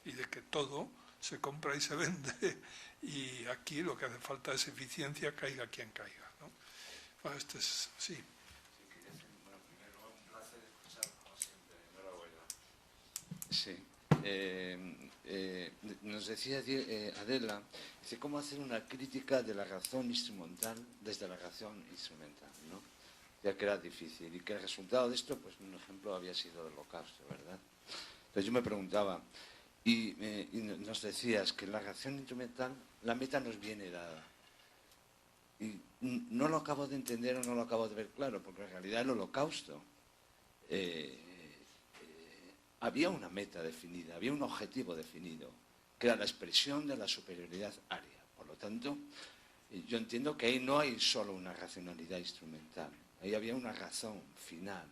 Y de que todo se compra y se vende, y aquí lo que hace falta es eficiencia, caiga quien caiga, ¿no? Bueno, este es, sí. Bueno, primero, un placer escuchar, como siempre, enhorabuena. Sí. Nos decía Adela, dice, ¿cómo hacer una crítica de la razón instrumental desde la razón instrumental, ¿no? Ya que era difícil, y que el resultado de esto, pues un ejemplo había sido el Holocausto, ¿verdad? Entonces yo me preguntaba, y nos decías que en la razón instrumental la meta nos viene dada. Y no lo acabo de entender o no lo acabo de ver claro, porque en realidad el Holocausto había una meta definida, había un objetivo definido, que era la expresión de la superioridad aria. Por lo tanto, yo entiendo que ahí no hay solo una racionalidad instrumental, ahí había una razón final,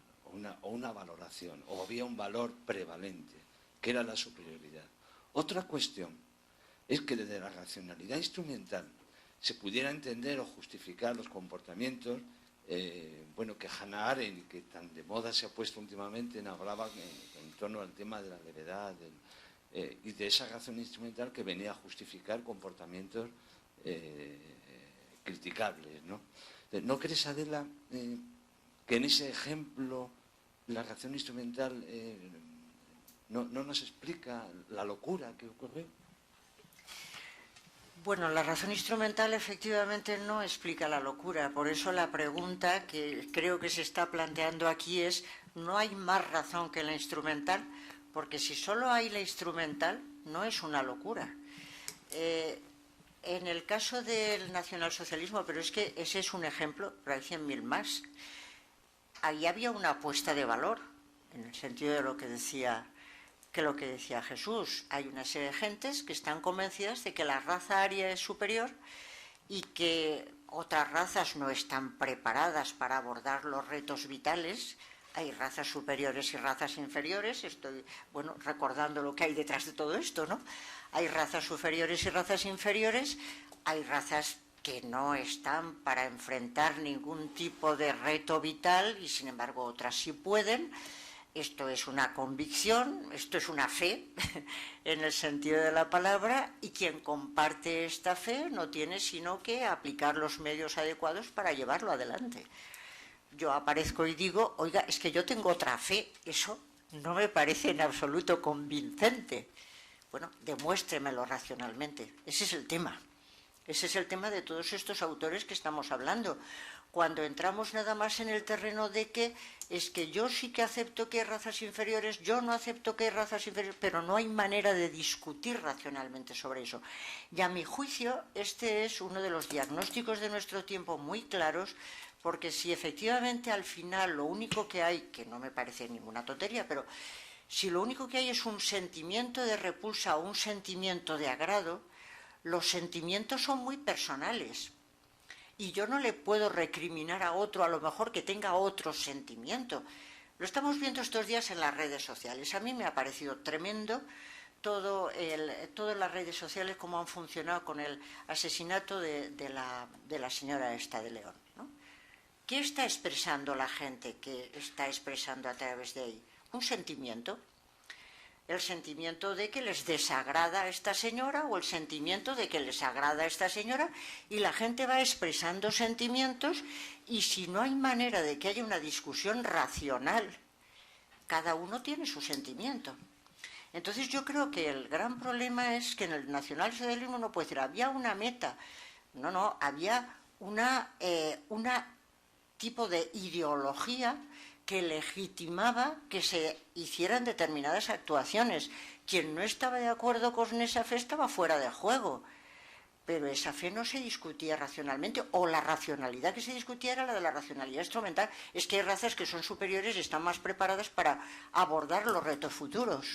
o una valoración, o había un valor prevalente, que era la superioridad. Otra cuestión es que desde la racionalidad instrumental se pudiera entender o justificar los comportamientos, que Hannah Arendt, que tan de moda se ha puesto últimamente, hablaba en torno al tema de la levedad y de esa razón instrumental que venía a justificar comportamientos criticables, ¿no? ¿No crees, Adela, que en ese ejemplo la razón instrumental no nos explica la locura que ocurrió? Bueno, la razón instrumental efectivamente no explica la locura. Por eso la pregunta que creo que se está planteando aquí es, ¿no hay más razón que la instrumental? Porque si solo hay la instrumental, no es una locura. En el caso del nacionalsocialismo, pero es que ese es un ejemplo, pero hay 100.000 más. Ahí había una apuesta de valor, en el sentido de lo que decía Jesús. Hay una serie de gentes que están convencidas de que la raza aria es superior y que otras razas no están preparadas para abordar los retos vitales. Hay razas superiores y razas inferiores. Estoy, recordando lo que hay detrás de todo esto, ¿no? Hay razas superiores y razas inferiores. Hay razas que no están para enfrentar ningún tipo de reto vital y sin embargo otras sí pueden. Esto es una convicción, esto es una fe en el sentido de la palabra, y quien comparte esta fe no tiene sino que aplicar los medios adecuados para llevarlo adelante. Yo aparezco y digo, oiga, es que yo tengo otra fe, eso no me parece en absoluto convincente. Bueno, demuéstremelo racionalmente, ese es el tema. Ese es el tema de todos estos autores que estamos hablando. Cuando entramos nada más en el terreno de que es que yo sí que acepto que hay razas inferiores, yo no acepto que hay razas inferiores, pero no hay manera de discutir racionalmente sobre eso. Y a mi juicio, este es uno de los diagnósticos de nuestro tiempo muy claros, porque si efectivamente al final lo único que hay, que no me parece ninguna tontería, pero si lo único que hay es un sentimiento de repulsa o un sentimiento de agrado, los sentimientos son muy personales y yo no le puedo recriminar a otro a lo mejor que tenga otro sentimiento. Lo estamos viendo estos días en las redes sociales. A mí me ha parecido tremendo todas las redes sociales, cómo han funcionado con el asesinato de la señora esta de León, ¿no? ¿Qué está expresando la gente que está expresando a través de ahí? Un sentimiento. El sentimiento de que les desagrada a esta señora o el sentimiento de que les agrada a esta señora, y la gente va expresando sentimientos, y si no hay manera de que haya una discusión racional, cada uno tiene su sentimiento. Entonces yo creo que el gran problema es que en el nacionalsocialismo no puede decir, había una meta, no, había una tipo de ideología que legitimaba que se hicieran determinadas actuaciones. Quien no estaba de acuerdo con esa fe estaba fuera de juego, pero esa fe no se discutía racionalmente, o la racionalidad que se discutía era la de la racionalidad instrumental. Es que hay razas que son superiores y están más preparadas para abordar los retos futuros.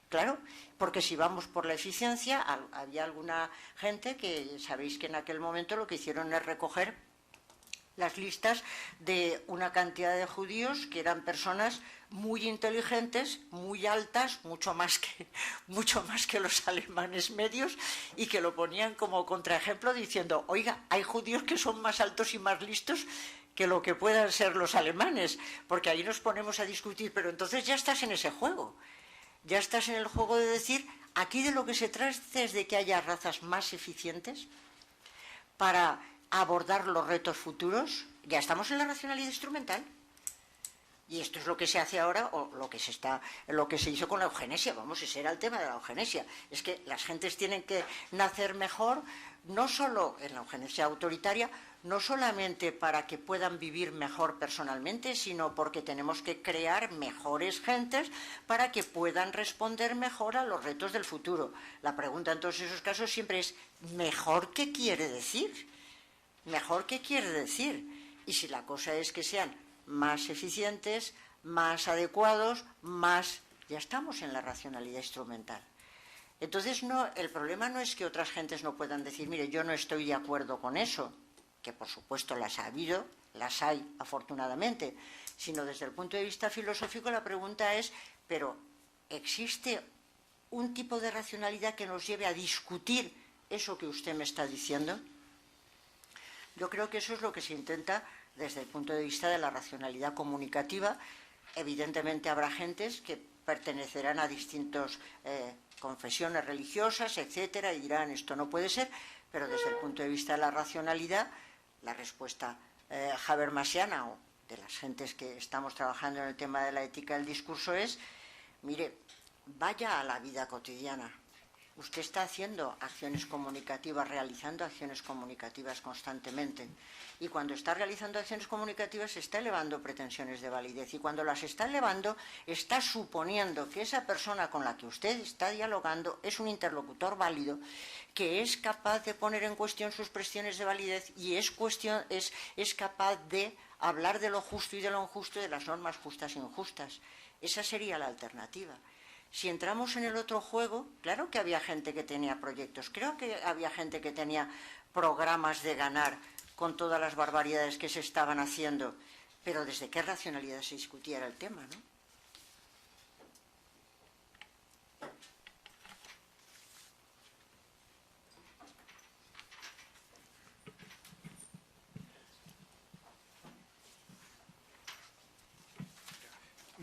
Claro, porque si vamos por la eficiencia, había alguna gente que, sabéis que en aquel momento lo que hicieron es recoger las listas de una cantidad de judíos que eran personas muy inteligentes, muy altas, mucho más que los alemanes medios, y que lo ponían como contraejemplo diciendo, oiga, hay judíos que son más altos y más listos que lo que puedan ser los alemanes, porque ahí nos ponemos a discutir, pero entonces ya estás en ese juego, ya estás en el juego de decir, aquí de lo que se trata es de que haya razas más eficientes para abordar los retos futuros. Ya estamos en la racionalidad instrumental, y esto es lo que se hace ahora, o lo que se hizo con la eugenesia. Vamos, ese era el tema de la eugenesia, es que las gentes tienen que nacer mejor, no solo en la eugenesia autoritaria, no solamente para que puedan vivir mejor personalmente, sino porque tenemos que crear mejores gentes para que puedan responder mejor a los retos del futuro. La pregunta en todos esos casos siempre es, ¿mejor qué quiere decir? ¿Mejor qué quiere decir? Y si la cosa es que sean más eficientes, más adecuados, ya estamos en la racionalidad instrumental. Entonces el problema no es que otras gentes no puedan decir, mire, yo no estoy de acuerdo con eso, que por supuesto las ha habido, las hay afortunadamente, sino desde el punto de vista filosófico la pregunta es, pero ¿existe un tipo de racionalidad que nos lleve a discutir eso que usted me está diciendo? Yo creo que eso es lo que se intenta desde el punto de vista de la racionalidad comunicativa. Evidentemente habrá gentes que pertenecerán a distintas confesiones religiosas, etcétera, y dirán esto no puede ser, pero desde el punto de vista de la racionalidad, la respuesta habermasiana o de las gentes que estamos trabajando en el tema de la ética del discurso es, mire, vaya a la vida cotidiana. Usted está haciendo acciones comunicativas, realizando acciones comunicativas constantemente. Y cuando está realizando acciones comunicativas está elevando pretensiones de validez. Y cuando las está elevando, está suponiendo que esa persona con la que usted está dialogando es un interlocutor válido, que es capaz de poner en cuestión sus pretensiones de validez y es capaz de hablar de lo justo y de lo injusto, de las normas justas e injustas. Esa sería la alternativa. Si entramos en el otro juego, claro que había gente que tenía proyectos, creo que había gente que tenía programas de ganar con todas las barbaridades que se estaban haciendo, pero ¿desde qué racionalidad se discutía el tema, no?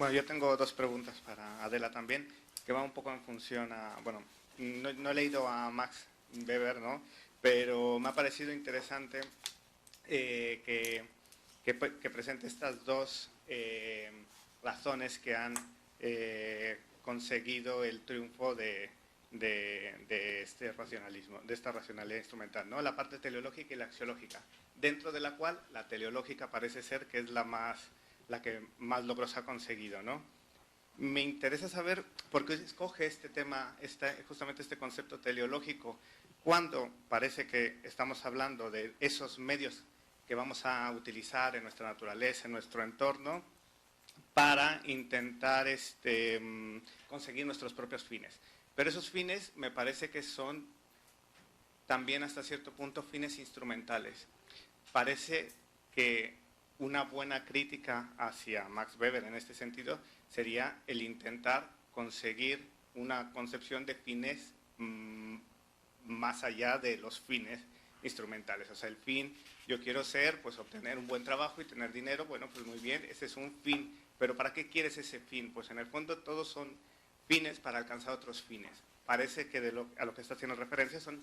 Bueno, yo tengo dos preguntas para Adela también, que van un poco en función a... Bueno, no he leído a Max Weber, ¿no? Pero me ha parecido interesante que presente estas dos razones que han conseguido el triunfo de este racionalismo, de esta racionalidad instrumental, ¿no? La parte teleológica y la axiológica, dentro de la cual la teleológica parece ser que es la que más logros ha conseguido, ¿no? Me interesa saber por qué escoge este tema, justamente este concepto teleológico, cuando parece que estamos hablando de esos medios que vamos a utilizar en nuestra naturaleza, en nuestro entorno, para intentar conseguir nuestros propios fines. Pero esos fines me parece que son también hasta cierto punto fines instrumentales. Parece que una buena crítica hacia Max Weber en este sentido sería el intentar conseguir una concepción de fines más allá de los fines instrumentales. O sea, el fin, yo quiero pues obtener un buen trabajo y tener dinero, bueno, pues muy bien, ese es un fin. Pero ¿para qué quieres ese fin? Pues en el fondo todos son fines para alcanzar otros fines. Parece que a lo que está haciendo referencia son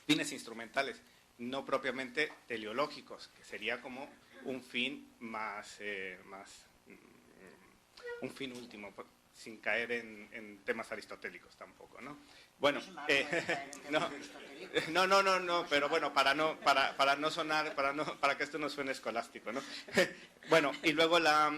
fines instrumentales, no propiamente teleológicos, que sería como un fin un fin último, sin caer en temas aristotélicos tampoco, ¿no? Bueno, no, pero bueno, para que esto no suene escolástico, ¿no? Bueno, y luego la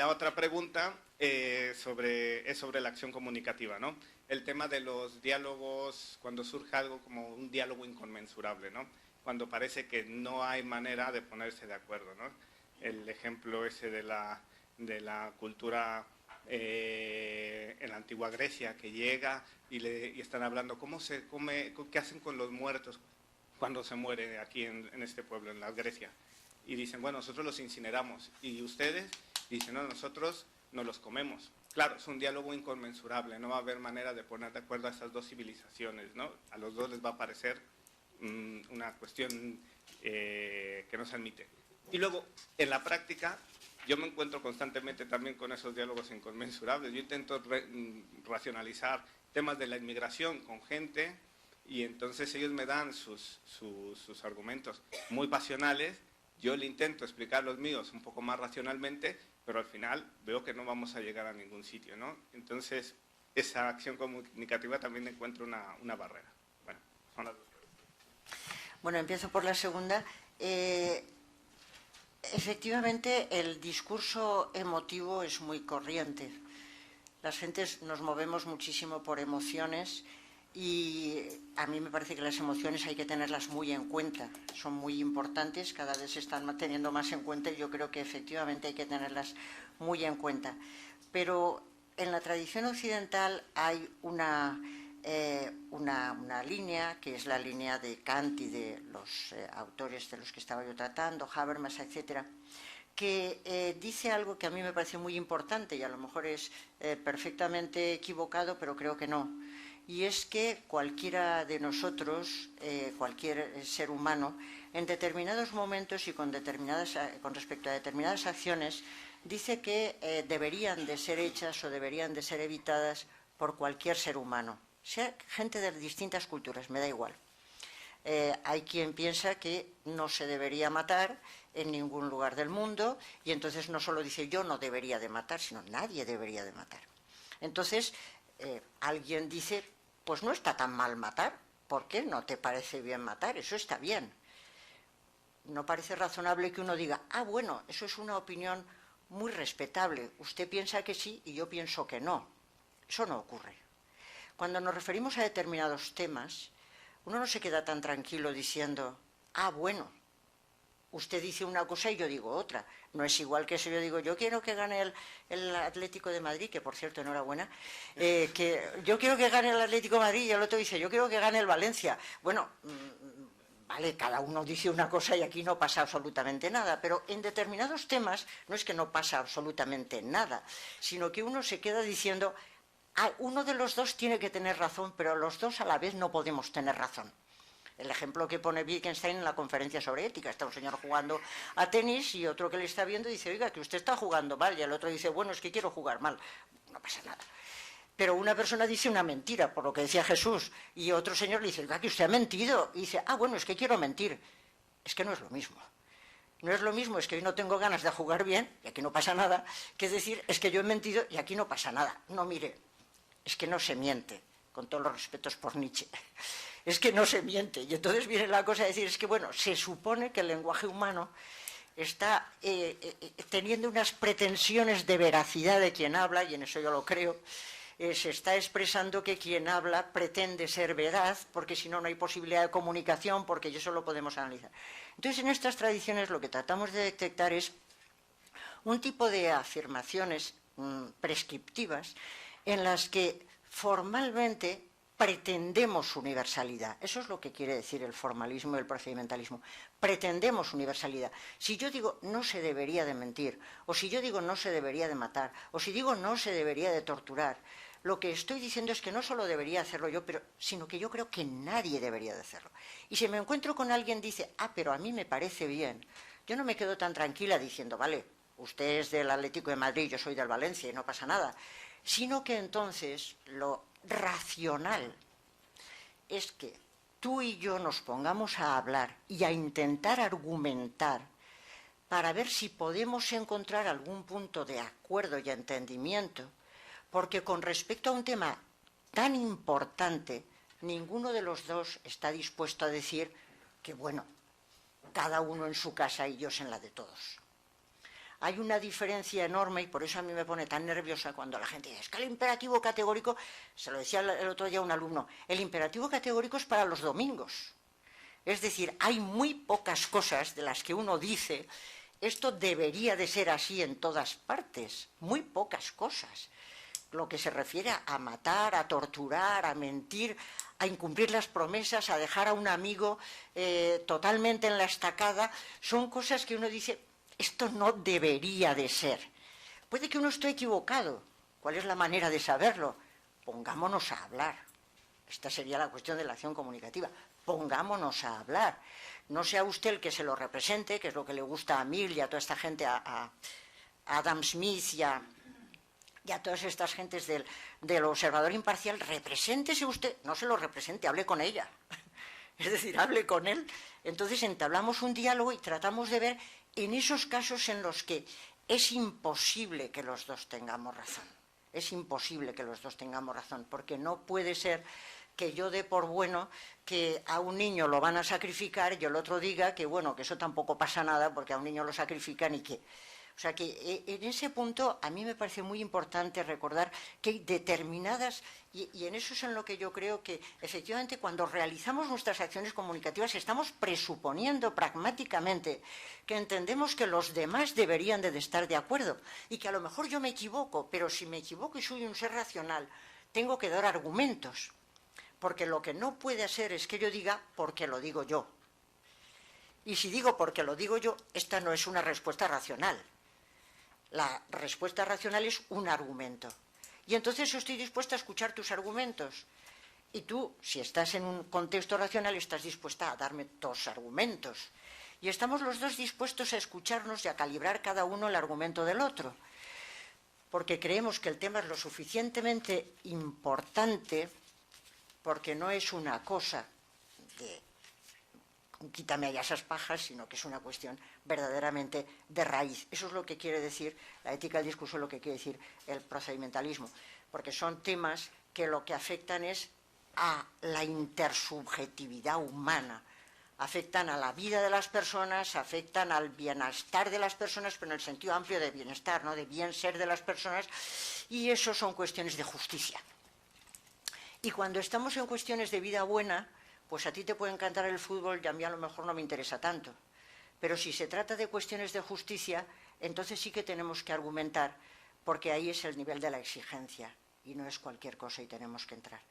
otra pregunta es sobre la acción comunicativa, ¿no? El tema de los diálogos, cuando surge algo como un diálogo inconmensurable, ¿no? Cuando parece que no hay manera de ponerse de acuerdo, ¿no? El ejemplo ese de la cultura en la antigua Grecia, que llega y están hablando qué hacen con los muertos cuando se muere aquí en este pueblo, en la Grecia. Y dicen, bueno, nosotros los incineramos. Y ustedes dicen, no, nosotros nos los comemos. Claro, es un diálogo inconmensurable, no va a haber manera de poner de acuerdo a estas dos civilizaciones, ¿no? A los dos les va a parecer una cuestión que no se admite. Y luego, en la práctica, yo me encuentro constantemente también con esos diálogos inconmensurables. Yo intento racionalizar temas de la inmigración con gente y entonces ellos me dan sus argumentos muy pasionales. Yo le intento explicar los míos un poco más racionalmente, pero al final veo que no vamos a llegar a ningún sitio, ¿no? Entonces, esa acción comunicativa también encuentro una barrera. Bueno, son las dos preguntas. Bueno, empiezo por la segunda. Efectivamente, el discurso emotivo es muy corriente. Las gentes nos movemos muchísimo por emociones y a mí me parece que las emociones hay que tenerlas muy en cuenta. Son muy importantes, cada vez se están teniendo más en cuenta y yo creo que efectivamente hay que tenerlas muy en cuenta. Pero en la tradición occidental hay una línea, que es la línea de Kant y de los autores de los que estaba yo tratando, Habermas, etcétera, que dice algo que a mí me parece muy importante y a lo mejor es perfectamente equivocado, pero creo que no. Y es que cualquiera de nosotros, cualquier ser humano, en determinados momentos y con respecto a determinadas acciones, dice que deberían de ser hechas o deberían de ser evitadas por cualquier ser humano, sea gente de distintas culturas, me da igual. Hay quien piensa que no se debería matar en ningún lugar del mundo y entonces no solo dice yo no debería de matar, sino nadie debería de matar. Entonces alguien dice, pues no está tan mal matar, ¿por qué no te parece bien matar? Eso está bien. No parece razonable que uno diga, bueno, eso es una opinión muy respetable, usted piensa que sí y yo pienso que no. Eso no ocurre. Cuando nos referimos a determinados temas, uno no se queda tan tranquilo diciendo, bueno, usted dice una cosa y yo digo otra. No es igual que eso, yo digo, yo quiero que gane el Atlético de Madrid, que por cierto, enhorabuena, que yo quiero que gane el Atlético de Madrid y el otro dice, yo quiero que gane el Valencia. Bueno, vale, cada uno dice una cosa y aquí no pasa absolutamente nada, pero en determinados temas no es que no pasa absolutamente nada, sino que uno se queda diciendo, uno de los dos tiene que tener razón, pero los dos a la vez no podemos tener razón. El ejemplo que pone Wittgenstein en la conferencia sobre ética. Está un señor jugando a tenis y otro que le está viendo dice, oiga, que usted está jugando mal. Y el otro dice, bueno, es que quiero jugar mal. No pasa nada. Pero una persona dice una mentira, por lo que decía Jesús, y otro señor le dice, oiga, que usted ha mentido. Y dice, bueno, es que quiero mentir. Es que no es lo mismo. No es lo mismo, es que hoy no tengo ganas de jugar bien, y aquí no pasa nada, que es decir, es que yo he mentido y aquí no pasa nada. No, mire, es que no se miente, con todos los respetos por Nietzsche. Es que no se miente. Y entonces viene la cosa de decir, es que bueno, se supone que el lenguaje humano está teniendo unas pretensiones de veracidad de quien habla, y en eso yo lo creo, se está expresando que quien habla pretende ser veraz, porque si no, no hay posibilidad de comunicación, porque eso lo podemos analizar. Entonces, en estas tradiciones lo que tratamos de detectar es un tipo de afirmaciones prescriptivas en las que formalmente pretendemos universalidad. Eso es lo que quiere decir el formalismo y el procedimentalismo. Pretendemos universalidad. Si yo digo no se debería de mentir, o si yo digo no se debería de matar, o si digo no se debería de torturar, lo que estoy diciendo es que no solo debería hacerlo yo, sino que yo creo que nadie debería de hacerlo. Y si me encuentro con alguien que dice, pero a mí me parece bien, yo no me quedo tan tranquila diciendo, vale, usted es del Atlético de Madrid, yo soy del Valencia y no pasa nada, sino que entonces lo racional es que tú y yo nos pongamos a hablar y a intentar argumentar para ver si podemos encontrar algún punto de acuerdo y entendimiento, porque con respecto a un tema tan importante, ninguno de los dos está dispuesto a decir que, bueno, cada uno en su casa y Dios en la de todos. Hay una diferencia enorme y por eso a mí me pone tan nerviosa cuando la gente dice, es que el imperativo categórico, se lo decía el otro día un alumno, el imperativo categórico es para los domingos. Es decir, hay muy pocas cosas de las que uno dice, esto debería de ser así en todas partes, muy pocas cosas. Lo que se refiere a matar, a torturar, a mentir, a incumplir las promesas, a dejar a un amigo totalmente en la estacada, son cosas que uno dice, esto no debería de ser. Puede que uno esté equivocado. ¿Cuál es la manera de saberlo? Pongámonos a hablar. Esta sería la cuestión de la acción comunicativa. Pongámonos a hablar. No sea usted el que se lo represente, que es lo que le gusta a Mill y a toda esta gente, a Adam Smith y a todas estas gentes del observador imparcial. Represéntese usted, no se lo represente, hable con ella. Es decir, hable con él. Entonces entablamos un diálogo y tratamos de ver en esos casos en los que es imposible que los dos tengamos razón. Es imposible que los dos tengamos razón, porque no puede ser que yo dé por bueno que a un niño lo van a sacrificar y el otro diga que, bueno, que eso tampoco pasa nada porque a un niño lo sacrifican y que... O sea que en ese punto a mí me parece muy importante recordar que hay determinadas, y en eso es en lo que yo creo que efectivamente cuando realizamos nuestras acciones comunicativas estamos presuponiendo pragmáticamente que entendemos que los demás deberían de estar de acuerdo y que a lo mejor yo me equivoco, pero si me equivoco y soy un ser racional, tengo que dar argumentos, porque lo que no puede ser es que yo diga porque lo digo yo. Y si digo porque lo digo yo, esta no es una respuesta racional. La respuesta racional es un argumento. Y entonces yo estoy dispuesta a escuchar tus argumentos. Y tú, si estás en un contexto racional, estás dispuesta a darme tus argumentos. Y estamos los dos dispuestos a escucharnos y a calibrar cada uno el argumento del otro. Porque creemos que el tema es lo suficientemente importante, porque no es una cosa de quítame allá esas pajas, sino que es una cuestión verdaderamente de raíz. Eso es lo que quiere decir la ética del discurso, lo que quiere decir el procedimentalismo, porque son temas que lo que afectan es a la intersubjetividad humana, afectan a la vida de las personas, afectan al bienestar de las personas, pero en el sentido amplio de bienestar, ¿no?, de bien ser de las personas, y eso son cuestiones de justicia. Y cuando estamos en cuestiones de vida buena, pues a ti te puede encantar el fútbol y a mí a lo mejor no me interesa tanto. Pero si se trata de cuestiones de justicia, entonces sí que tenemos que argumentar, porque ahí es el nivel de la exigencia y no es cualquier cosa y tenemos que entrar.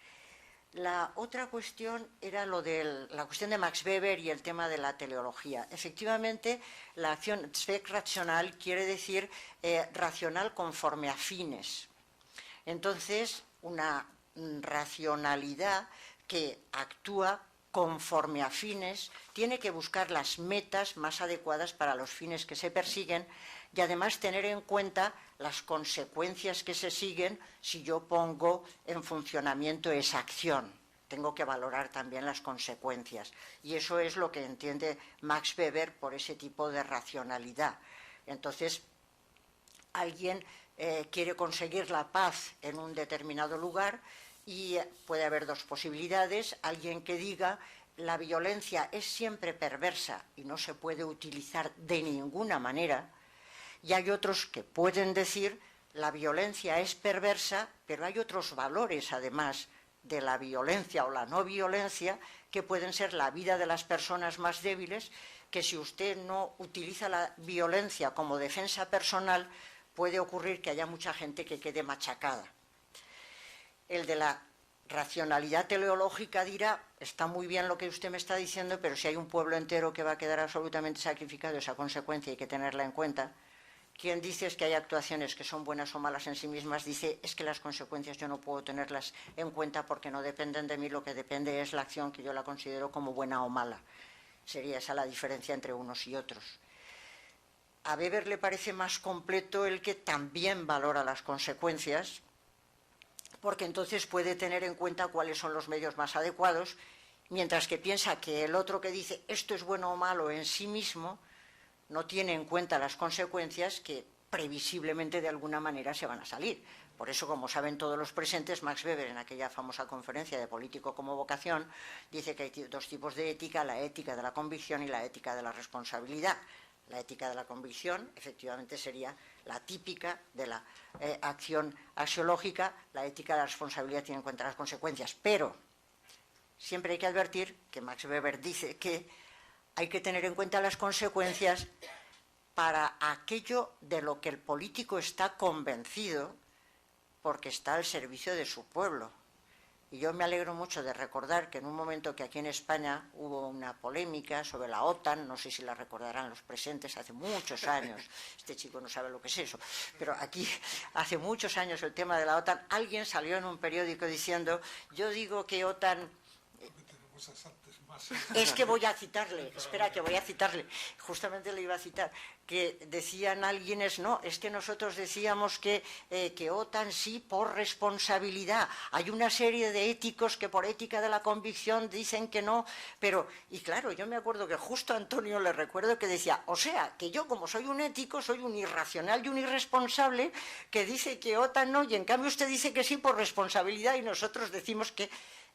La otra cuestión era la cuestión de Max Weber y el tema de la teleología. Efectivamente, la acción Zweck-racional quiere decir racional conforme a fines. Entonces, una racionalidad que actúa conforme a fines, tiene que buscar las metas más adecuadas para los fines que se persiguen y además tener en cuenta las consecuencias que se siguen si yo pongo en funcionamiento esa acción. Tengo que valorar también las consecuencias. Y eso es lo que entiende Max Weber por ese tipo de racionalidad. Entonces, alguien quiere conseguir la paz en un determinado lugar y puede haber dos posibilidades. Alguien que diga la violencia es siempre perversa y no se puede utilizar de ninguna manera. Y hay otros que pueden decir la violencia es perversa, pero hay otros valores además de la violencia o la no violencia que pueden ser la vida de las personas más débiles, que si usted no utiliza la violencia como defensa personal, puede ocurrir que haya mucha gente que quede machacada. El de la racionalidad teleológica dirá, está muy bien lo que usted me está diciendo, pero si hay un pueblo entero que va a quedar absolutamente sacrificado, esa consecuencia hay que tenerla en cuenta. Quien dice es que hay actuaciones que son buenas o malas en sí mismas, dice es que las consecuencias yo no puedo tenerlas en cuenta porque no dependen de mí, lo que depende es la acción que yo la considero como buena o mala. Sería esa la diferencia entre unos y otros. A Weber le parece más completo el que también valora las consecuencias, porque entonces puede tener en cuenta cuáles son los medios más adecuados, mientras que piensa que el otro que dice esto es bueno o malo en sí mismo, no tiene en cuenta las consecuencias que previsiblemente de alguna manera se van a salir. Por eso, como saben todos los presentes, Max Weber en aquella famosa conferencia de Político como vocación dice que hay dos tipos de ética, la ética de la convicción y la ética de la responsabilidad. La ética de la convicción efectivamente sería la típica de la acción axiológica, la ética de la responsabilidad tiene en cuenta las consecuencias, pero siempre hay que advertir que Max Weber dice que hay que tener en cuenta las consecuencias para aquello de lo que el político está convencido porque está al servicio de su pueblo. Y yo me alegro mucho de recordar que en un momento que aquí en España hubo una polémica sobre la OTAN, no sé si la recordarán los presentes, hace muchos años, este chico no sabe lo que es eso, pero aquí hace muchos años el tema de la OTAN, alguien salió en un periódico diciendo, yo digo que OTAN... Es que voy a citarle, espera que voy a citarle, justamente le iba a citar, que decían alguienes, no, es que nosotros decíamos que OTAN sí por responsabilidad, hay una serie de éticos que por ética de la convicción dicen que no, pero, y claro, yo me acuerdo que justo a Antonio le recuerdo que decía, o sea, que yo como soy un ético, soy un irracional y un irresponsable que dice que OTAN no, y en cambio usted dice que sí por responsabilidad y nosotros decimos que...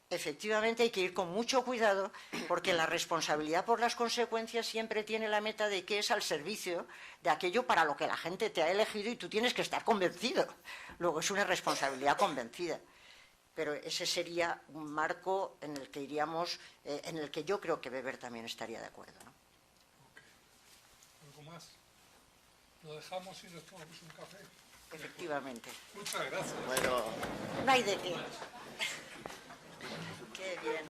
Efectivamente hay que ir con mucho cuidado porque la responsabilidad por las consecuencias siempre tiene la meta de que es al servicio de aquello para lo que la gente te ha elegido y tú tienes que estar convencido. Luego es una responsabilidad convencida. Pero ese sería un marco en el que iríamos, en el que yo creo que Weber también estaría de acuerdo, ¿no? Okay. ¿Algo más? ¿Lo dejamos y nos tomamos un café? Efectivamente. Muchas gracias. Bueno. No hay de qué.